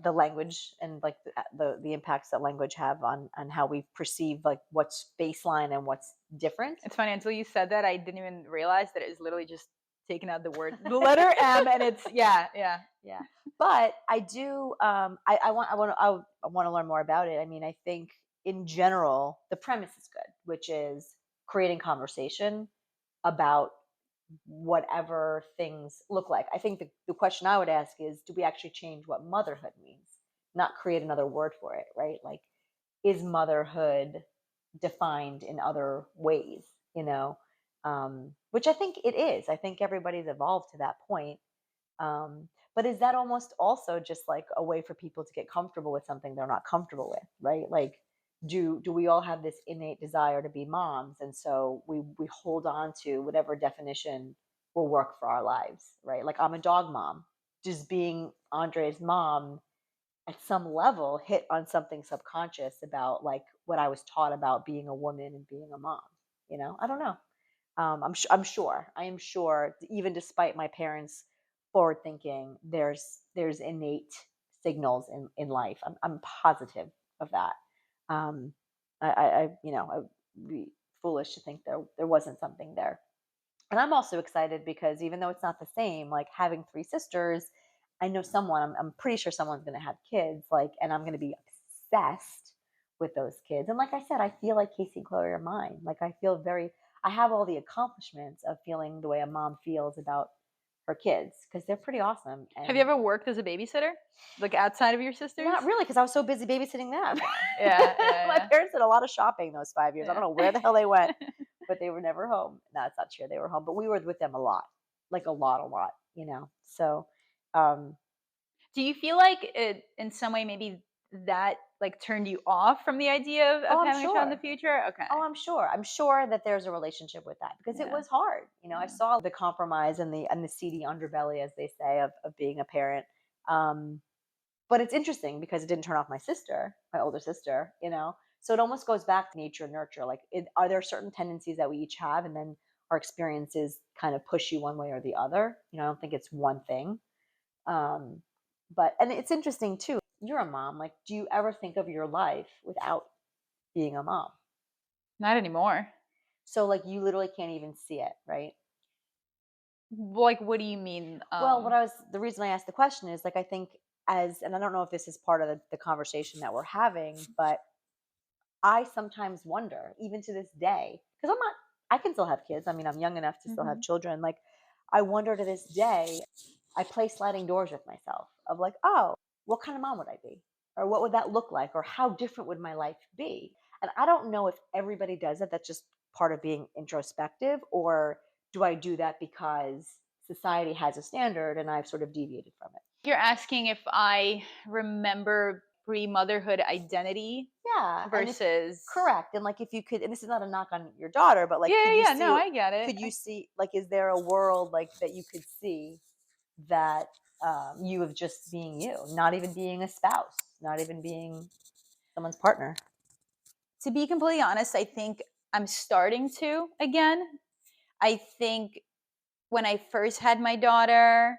language and like the impacts that language have on how we perceive like what's baseline and what's different.
It's funny, until you said that, I didn't even realize that it was literally just taking out the letter M, and it's yeah, yeah.
Yeah, but I do. I want to learn more about it. I mean, I think in general the premise is good, which is creating conversation about whatever things look like. I think the question I would ask is, do we actually change what motherhood means, not create another word for it, right? Like, is motherhood defined in other ways? You know, which I think it is. I think everybody's evolved to that point, but is that almost also just like a way for people to get comfortable with something they're not comfortable with, right? Like, do we all have this innate desire to be moms, and so we hold on to whatever definition will work for our lives, right? Like I'm a dog mom. Just being Andre's mom at some level hit on something subconscious about like what I was taught about being a woman and being a mom. I don't know. I'm sure. I am sure, even despite my parents' forward thinking, there's innate signals in life. I'm positive of that. Um, I would be foolish to think there wasn't something there. And I'm also excited because even though it's not the same, like having three sisters, I know someone. I'm pretty sure someone's going to have kids, like, and I'm going to be obsessed with those kids. And like I said, I feel like Casey and Chloe are mine. Like I have all the accomplishments of feeling the way a mom feels about her kids because they're pretty awesome.
Have you
And
ever worked as a babysitter? Like, outside of your sisters?
not really because I was so busy babysitting them.
Okay. Yeah,
My
yeah,
parents did a lot of shopping those 5 years. I don't
yeah.
know where the hell they went,
Yeah.
but they were never home. No, it's not true. They were home, but we were with them a lot, like a lot. So, um,
Do you feel like it in some way maybe that, like, turned you off from the idea of
oh, I'm
having a child in the
sure.
future? Okay.
Oh, I'm sure. I'm sure that there's a relationship with that because it
Yeah,
was hard. I
yeah.
saw the compromise and the seedy underbelly, as they say, of being a parent. Um, but it's interesting because it didn't turn off my sister, my older sister. So it almost goes back to nature and nurture. Like, are there certain tendencies that we each have, and then our experiences kind of push you one way or the other? I don't think it's one thing. Um, but and it's interesting too. You're a mom. Like, do you ever think of your life without being a mom?
Not anymore.
So like you literally can't even see it, right?
Like, what do you mean?
Well, the reason I asked the question is like I think and I don't know if this is part of the conversation that we're having, but I sometimes wonder, even to this day, because I can still have kids. I mean, I'm young enough to still have
Mhm.
children. Like, I wonder to this day, I play sliding doors with myself of like, oh, what kind of mom would I be? Or what would that look like? Or how different would my life be? And I don't know if everybody does that. That's just part of being introspective. Or do I do that because society has a standard, and I've sort of deviated from it.
You're asking if I remember pre-motherhood identity
Yeah, and if
versus.
correct, and like if you could, and this is not a knock on your daughter, but like,
Yeah, yeah, no, I get it.
could you see, like, is there a world like that you could see that you of just being you, not even being a spouse, not even being someone's partner?
To be completely honest, I think I'm starting to again. I think when I first had my daughter,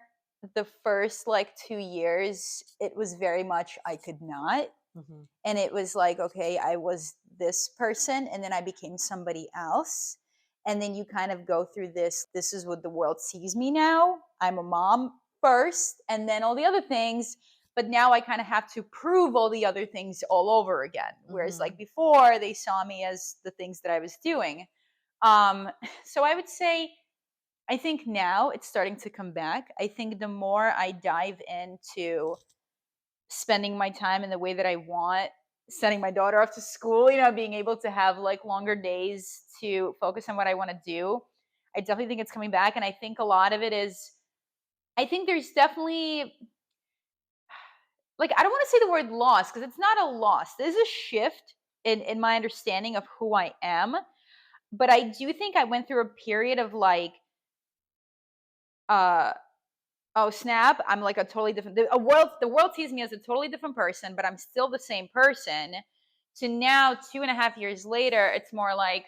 the first like 2 years, it was very much I could not.
Hmm.
And it was like, okay, I was this person and then I became somebody else. And then you kind of go through this is what the world sees me now. I'm a mom first and then all the other things. But now I kind of have to prove all the other things all over again. Whereas,
Hmm.
like before, they saw me as the things that I was doing. Um, so I would say I think now it's starting to come back. I think the more I dive into spending my time in the way that I want, sending my daughter off to school, being able to have like longer days to focus on what I want to do, I definitely think it's coming back. And I think a lot of it is, I think there's definitely, like, I don't want to say the word loss because it's not a loss. There's a shift in my understanding of who I am. But I do think I went through a period of like, uh, oh snap, I'm like a totally different the world sees me as a totally different person, but I'm still the same person. So now 2.5 years later, it's more like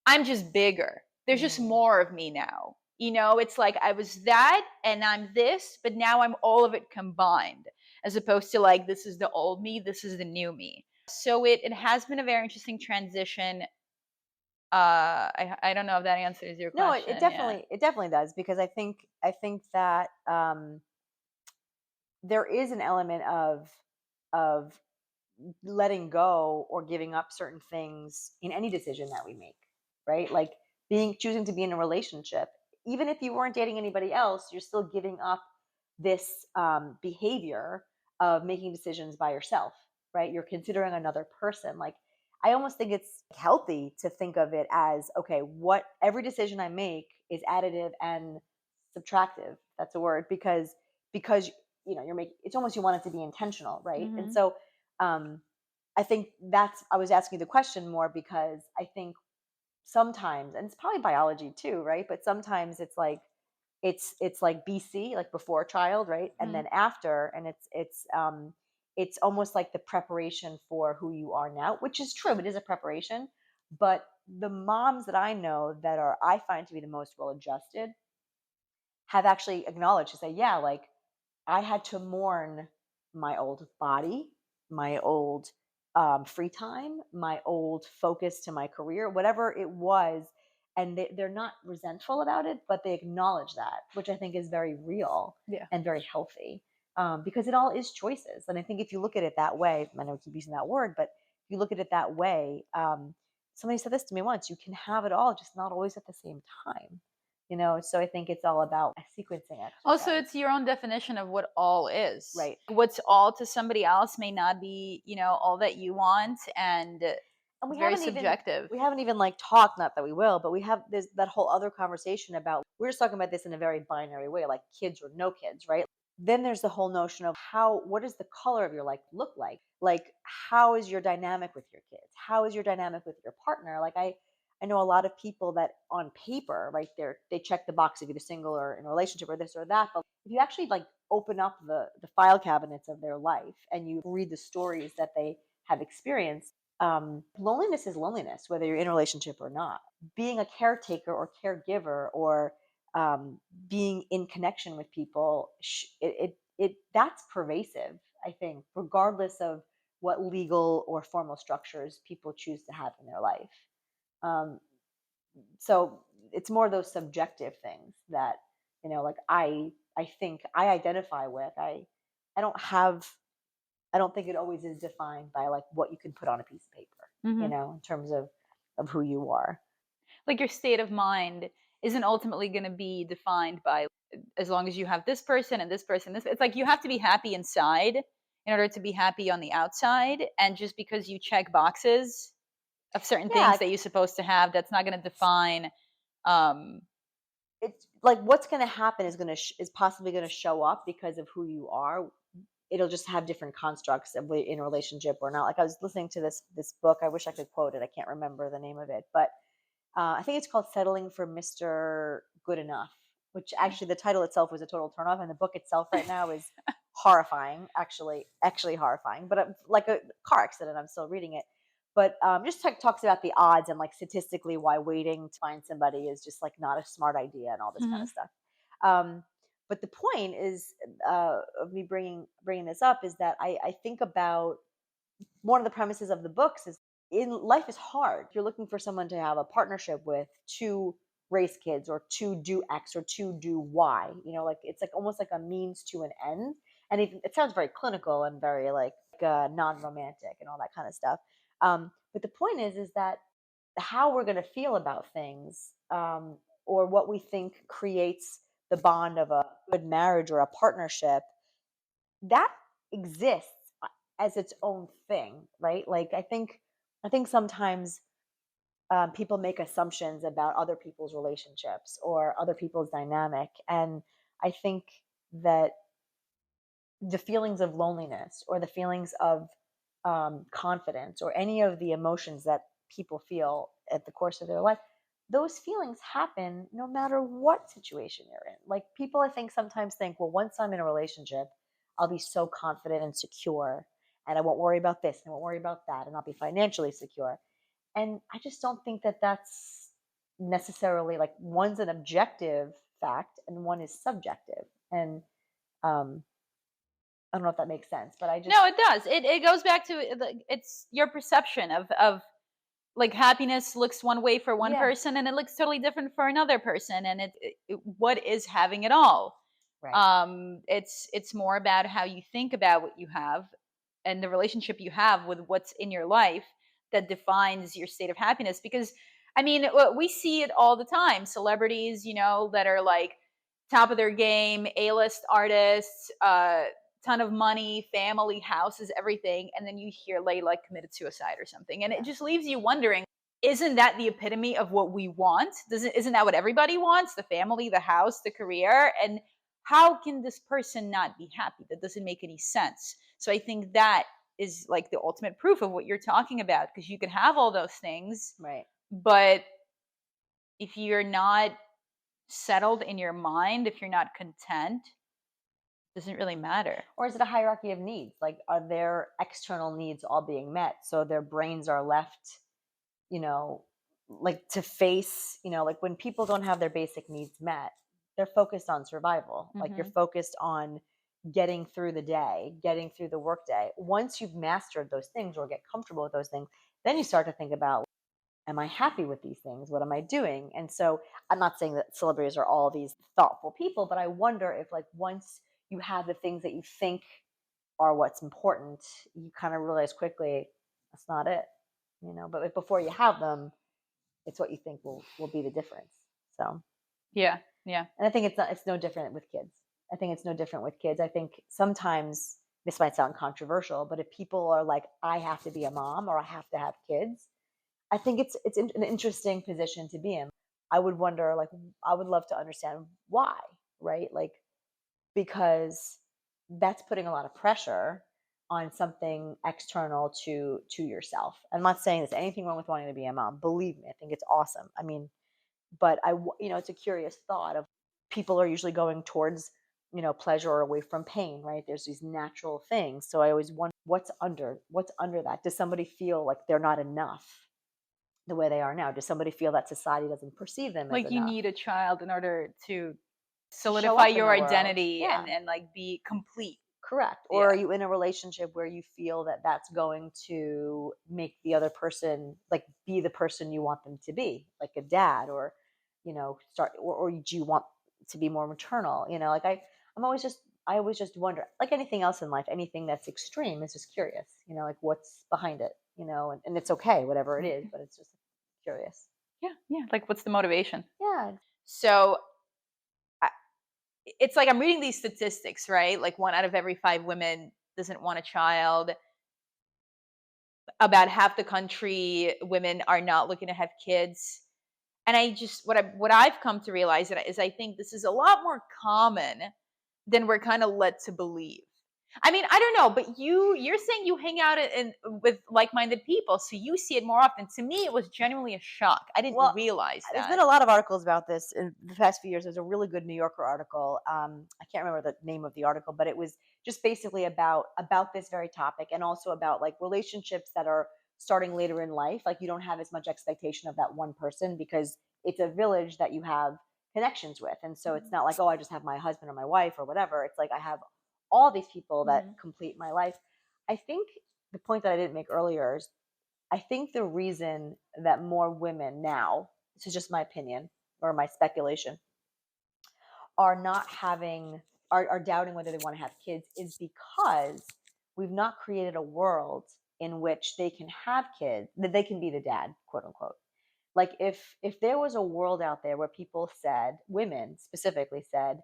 I'm just bigger. There's just
Hmm.
more of me now. It's like I was that and I'm this, but now I'm all of it combined, as opposed to like this is the old me, this is the new me. So it has been a very interesting transition. I don't know if that answers your
No, it
question. Yeah.
definitely, does, because I think that there is an element of letting go or giving up certain things in any decision that we make, right? Like being choosing to be in a relationship, even if you weren't dating anybody else, you're still giving up this behavior of making decisions by yourself, right? You're considering another person. Like, I almost think it's healthy to think of it as, okay, what every decision I make is additive and subtractive. That's a word, because you're making, it's almost, you want it to be intentional, right? And
Hmm.
so um, I think that's, I was asking the question more because I think sometimes, and it's probably biology too, right? But sometimes it's like, it's like BC, like before child, right? And
Hmm.
then after, and it's almost like the preparation for who you are now, which is true. It is a preparation. But the moms that I know that are, I find to be the most well adjusted, have actually acknowledged to say, yeah, like I had to mourn my old body, my old free time, my old focus to my career, whatever it was. And they're not resentful about it, but they acknowledge that, which I think is very real
Yeah.
and very healthy, because it all is choices. And I think if you look at it that way, I know I keep using that word, but if you look at it that way, somebody said this to me once: you can have it all, just not always at the same time. So I think it's all about a sequencing
Also,
exercise,
it's your own definition of what all is.
right?
What's all to somebody else may not be, all that you want, and
And
it's very subjective.
we haven't even like talked, not that we will, but we have, there's that whole other conversation about, we're just talking about this in a very binary way, like kids or no kids, right? Then there's the whole notion of what does the color of your life look like? Like, how is your dynamic with your kids? How is your dynamic with your partner? Like, I know a lot of people that on paper, right, they check the box of either single or in a relationship or this or that. But if you actually like open up the file cabinets of their life and you read the stories that they have experienced, loneliness is loneliness, whether you're in a relationship or not. Being a caretaker or caregiver, or being in connection with people, that's pervasive. I think, regardless of what legal or formal structures people choose to have in their life. Um, so it's more those subjective things that, like I think I identify with. I don't have I don't think it always is defined by like what you can put on a piece of paper,
Hmm.
in terms of who you are.
Like your state of mind isn't ultimately going to be defined by as long as you have this person and this person. This, it's like you have to be happy inside in order to be happy on the outside. And just because you check boxes of certain things
Yeah,
that you're supposed to have, that's not going to define. Um,
it's like what's going to happen is is possibly going to show up because of who you are. It'll just have different constructs of in a relationship or not. Like I was listening to this book. I wish I could quote it. I can't remember the name of it, but I think it's called Settling for Mr. Good Enough, which actually the title itself was a total turnoff, and the book itself right now is horrifying, actually horrifying, but like a car accident. I'm still reading it. But just talks about the odds and like statistically why waiting to find somebody is just like not a smart idea and all this kind of
Mhm.
stuff. Um, but the point is of me bringing this up is that I think about one of the premises of the books is in life is hard. You're looking for someone to have a partnership with to raise kids or to do X or to do Y. Like it's like almost like a means to an end. And it sounds very clinical and very like non-romantic and all that kind of stuff. But the point is that how we're going to feel about things, or what we think creates the bond of a good marriage or a partnership, that exists as its own thing, right? Like I think sometimes people make assumptions about other people's relationships or other people's dynamic, and I think that the feelings of loneliness or the feelings of confidence or any of the emotions that people feel at the course of their life, those feelings happen no matter what situation you're in. Like people, I think, sometimes think, well, once I'm in a relationship, I'll be so confident and secure, and I won't worry about this and I won't worry about that, and I'll be financially secure. And I just don't think that that's necessarily like one's an objective fact and one is subjective. And um, I don't know if that makes sense, but I
No,
just
it does. It goes back to it's your perception of like happiness looks one way for one
yeah,
person and it looks totally different for another person, and what is having it all.
right,
It's more about how you think about what you have and the relationship you have with what's in your life that defines your state of happiness. Because I mean, we see it all the time, celebrities, that are like top of their game, A-list artists, ton of money, family, houses, everything, and then you hear they like committed suicide or something, and it
yeah,
just leaves you wondering, isn't that the epitome of what we want? Isn't that what everybody wants? The family, the house, the career? And how can this person not be happy? That doesn't make any sense. So I think that is like the ultimate proof of what you're talking about, because you can have all those things,
right.
but if you're not settled in your mind, if you're not content, it doesn't really matter.
Or is it a hierarchy of needs? Like, are their external needs all being met? So their brains are left, you know, like to face, like when people don't have their basic needs met, they're focused on survival. Like you're
Hmm.
focused on getting through the day, getting through the workday. Once you've mastered those things or get comfortable with those things, then you start to think about, am I happy with these things? What am I doing? And so I'm not saying that celebrities are all these thoughtful people, but I wonder if like once you have the things that you think are what's important, you kind of realize quickly that's not it, but like before you have them, it's what you think will be the difference. So,
Yeah, yeah.
and I think it's no different with kids. I think it's no different with kids. I think sometimes this might sound controversial, but if people are like, I have to be a mom or I have to have kids, I think it's an interesting position to be in. I would wonder, like, I would love to understand why, right? Like, because that's putting a lot of pressure on something external to yourself. I'm not saying there's anything wrong with wanting to be a mom. Believe me, I think it's awesome. I mean, but it's a curious thought of people are usually going towards pleasure or away from pain, right? There's these natural things. So I always wonder what's under that. Does somebody feel like they're not enough the way they are now? Does somebody feel that society doesn't perceive them as
Like you
enough
need a child in order to
to show
solidify
up in
your
the world?
identity
Yeah,
and like be complete.
correct. Or are
Yeah.
you in a relationship where you feel that that's going to make the other person like be the person you want them to be, like a dad, or start, or do you want to be more maternal? Like I always just wonder, like anything else in life, anything that's extreme is just curious, like what's behind it, and it's okay, whatever it is,
Mhm.
but it's just curious.
Yeah, yeah. Like what's the motivation?
Yeah,
So I, it's like I'm reading these statistics, right? Like one out of every five women doesn't want a child. About half the country, women are not looking to have kids. And I just what I've come to realize is I think this is a lot more common than we're kind of led to believe. I mean, I don't know, but you're saying you hang out with like-minded people, so you see it more often. To me, it was genuinely a shock. I didn't
Well,
realize
there's been
that.
a lot of articles about this in the past few years. There's a really good New Yorker article. I can't remember the name of the article, but it was just basically about this very topic, and also about like relationships that are starting later in life. Like you don't have as much expectation of that one person because it's a village that you have connections with, and so it's not like, oh, I just have my husband or my wife or whatever. It's like I have all these people that
Mhm.
complete my life. I think the point that I didn't make earlier is I think the reason that more women now, this is just my opinion or my speculation, are not having are doubting whether they want to have kids is because we've not created a world in which they can have kids, that they can be the dad, quote unquote. Like if there was a world out there where people said, women specifically said,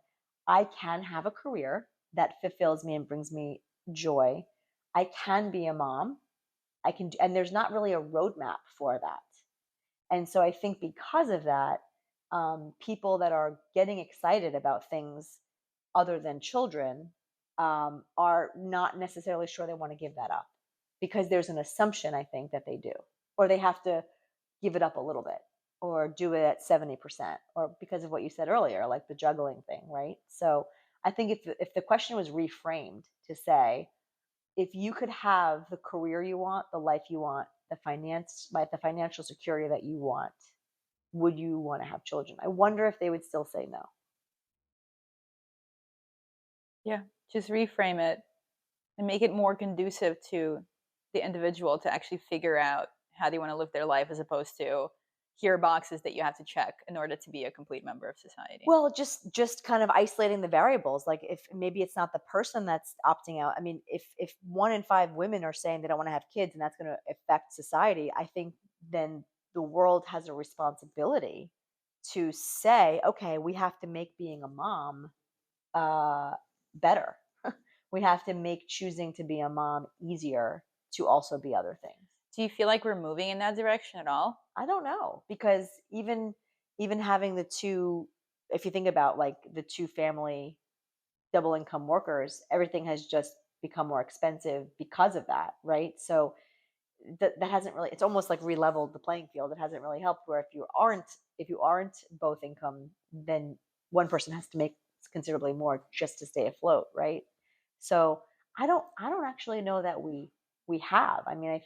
I can have a career that fulfills me and brings me joy. I can be a mom. I can, and there's not really a roadmap for that. And so I think because of that, people that are getting excited about things other than children are not necessarily sure they want to give that up because there's an assumption, I think, that they do, or they have to give it up a little bit or do it at 70% or because of what you said earlier, like the juggling thing, right? So I think if the question was reframed to say, if you could have the career you want, the life you want, the financial security that you want, would you want to have children? I wonder if they would still say no.
Yeah, just reframe it and make it more conducive to the individual to actually figure out how they want to live their life as opposed to here are boxes that you have to check in order to be a complete member of society.
Well, just kind of isolating the variables. Like if maybe it's not the person that's opting out. I mean, if 1 in 5 women are saying they don't want to have kids, and that's going to affect society, I think then the world has a responsibility to say, okay, we have to make being a mom uh, better. We have to make choosing to be a mom easier to also be other things.
Do you feel like we're moving in that direction at all?
I don't know because even having the two, if you think about like the two family double income workers, everything has just become more expensive because of that, right? So that hasn't really, it's almost like re-leveled the playing field. It hasn't really helped where if you aren't both income, then one person has to make considerably more just to stay afloat, right? So I don't actually know that we have. I mean, I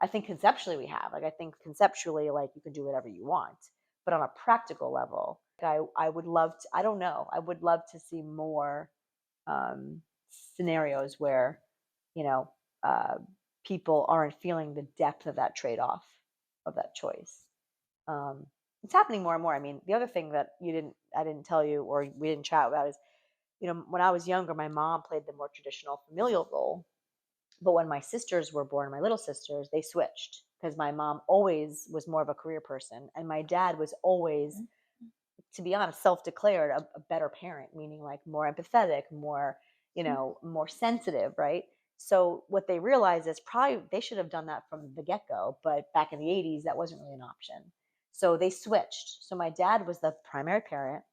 think conceptually we have. Like I think conceptually, like you can do whatever you want, but on a practical level, I would love to, I don't know, I would love to see more scenarios where you know uh, people aren't feeling the depth of that trade-off of that choice. um, it's happening more and more. I mean, the other thing that I didn't tell you or we didn't chat about is, when I was younger, my mom played the more traditional familial role, but when my sisters were born, my little sisters, they switched because my mom always was more of a career person and my dad was always,
Mhm.
to be honest, self-declared a better parent, meaning like more empathetic, more, more sensitive, right? So what they realized is probably they should have done that from the get-go, but back in the 80s, that wasn't really an option. So they switched. So my dad was the primary parent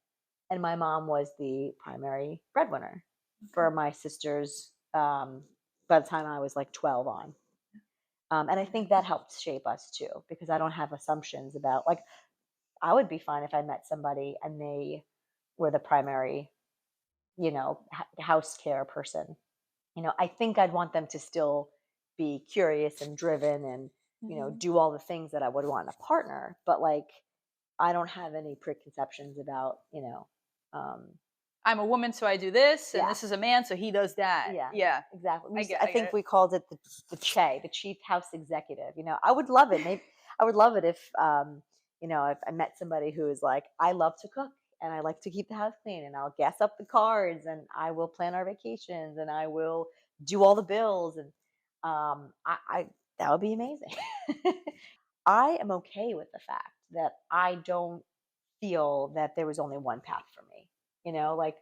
and my mom was the primary breadwinner
Okay.
for my sisters by the time I was like 12 on. And I think that helped shape us too, because I don't have assumptions about, like, I would be fine if I met somebody and they were the primary, house care person. I think I'd want them to still be curious and driven and,
Mhm.
do all the things that I would want in a partner. But like, I don't have any preconceptions about,
I'm a woman, so I do this, and
yeah,
this is a man, so he does that.
yeah,
Yeah,
exactly. I
I get
think
it.
we called it the chief house executive. I would love it. Maybe I would love it if I met somebody who is like, I love to cook and I like to keep the house clean and I'll gas up the cars and I will plan our vacations and I will do all the bills and I that would be amazing. I am okay with the fact that I don't feel that there was only one path for me, like,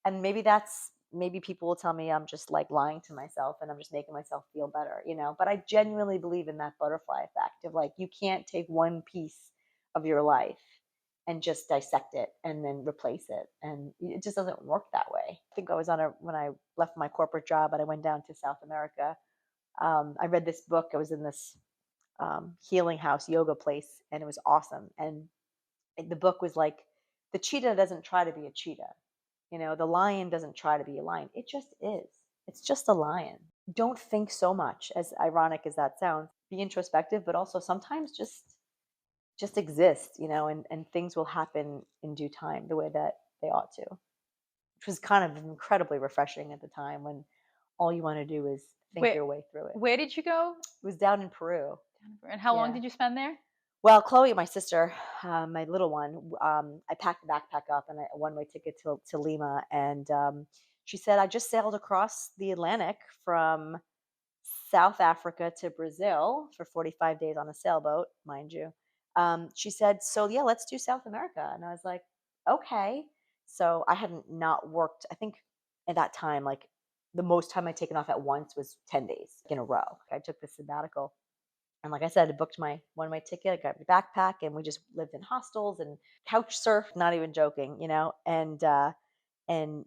and maybe people will tell me I'm just like lying to myself and I'm just making myself feel better, but I genuinely believe in that butterfly effect of like, you can't take one piece of your life and just dissect it and then replace it. And it just doesn't work that way. I think I was on a when I left my corporate job and I went down to South America. I read this book. I was in this healing house yoga place, and it was awesome. And the book was like, the cheetah doesn't try to be a cheetah. The lion doesn't try to be a lion. It just is. It's just a lion. Don't think so much, as ironic as that sounds. Be introspective, but also sometimes just exist, and things will happen in due time the way that they ought to, which was kind of incredibly refreshing at the time when all you want to do is think
Wait,
your way through it.
where did you go?
It was down in Peru.
And how long
Yeah.
did you spend there?
Well, Chloe, my sister, my little one, I packed the backpack up and a one-way ticket to Lima, and she said I just sailed across the Atlantic from South Africa to Brazil for 45 days on a sailboat, mind you. She said, "So yeah, let's do South America," and I was like, "Okay." So I hadn't not worked. I think at that time, like the most time I'd taken off at once was 10 days in a row. I took the sabbatical, and like I said, I booked my one-way ticket, I got my backpack, and we just lived in hostels and couch surfed, not even joking, and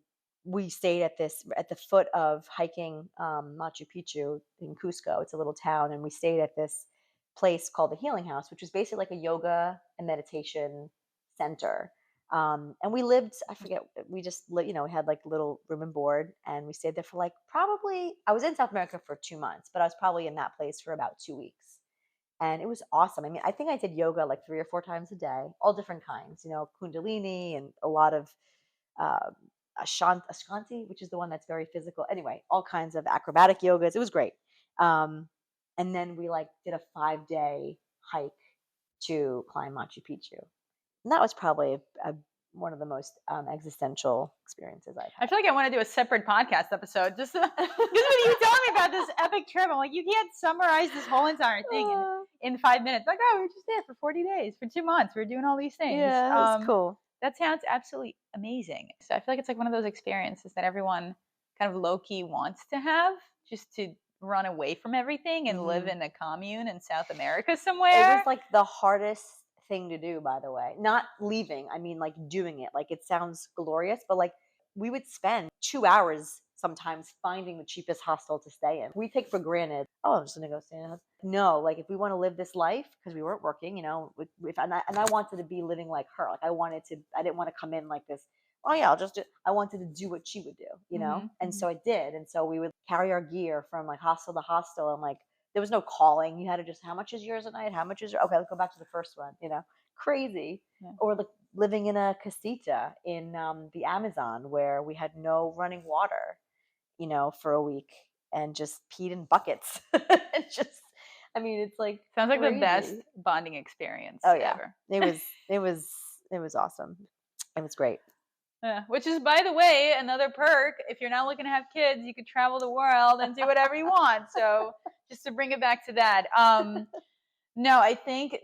we stayed at the foot of hiking Machu Picchu in Cusco. It's a little town, and we stayed at this place called the Healing House, which was basically like a yoga and meditation center. And we lived, I forget, we just we had like little room and board, and we stayed there for like probably, I was in South America for 2 months, but I was probably in that place for about 2 weeks. And it was awesome. I mean, I think I did yoga like 3 or 4 times a day, all different kinds, Kundalini and a lot of uh, Ashanti, which is the one that's very physical. Anyway, all kinds of acrobatic yogas. It was great. Um, and then we like did a 5-day hike to climb Machu Picchu. And that was probably one of the most existential experiences I've
I
had.
feel like I want to do a separate podcast episode just because when you tell me about this epic trip, I'm like, you can't summarize this whole entire thing in 5 minutes. Like, oh, we were just there for 40 days, for 2 months. We are doing all these things.
Yeah, it's cool.
That sounds absolutely amazing. So I feel like it's like one of those experiences that everyone kind of low key wants to have, just to run away from everything and live in a commune in South America
It
somewhere.
was like the hardest thing to do, by the way. Not leaving, I mean like doing it. Like it sounds glorious, but like we would spend 2 hours sometimes finding the cheapest hostel to stay in. We take for granted, oh, I'm just gonna go stay in a house. No, like if we want to live this life, because we weren't working, and I wanted to be living like her. Like I didn't want to come in like this. Oh yeah, I wanted to do what she would do. And so I did. And so we would carry our gear from like hostel to hostel, and like there was no calling. You had to just, how much is yours a night? How much is your, okay, let's go back to the first one. Crazy.
Yeah.
Or like living in a casita in the Amazon where we had no running water, for a week, and just peed in buckets. I mean, it's like
Sounds like the best
crazy.
bonding experience
Oh yeah.
ever.
It was awesome. It was great.
Yeah, which is, by the way, another perk. If you're not looking to have kids, you could travel the world and do whatever you want. So just to bring it back to that. No, I think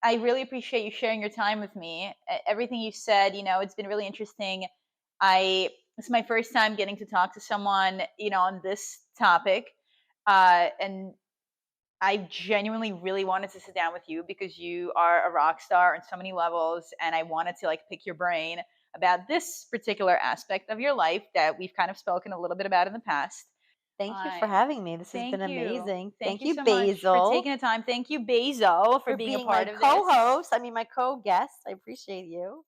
I really appreciate you sharing your time with me. Everything you said, it's been really interesting. It's my first time getting to talk to someone, on this topic. And I genuinely really wanted to sit down with you because you are a rock star on so many levels, and I wanted to like pick your brain about this particular aspect of your life that we've kind of spoken a little bit about in the past.
Thank you for having me. This has been
Thank you.
amazing.
Thank
Thank
you
you,
so much for
Basil,
taking the time. Thank you, Basil, for
for
being a
being my
part of this.
co-host. I mean, my co-guest. I appreciate you.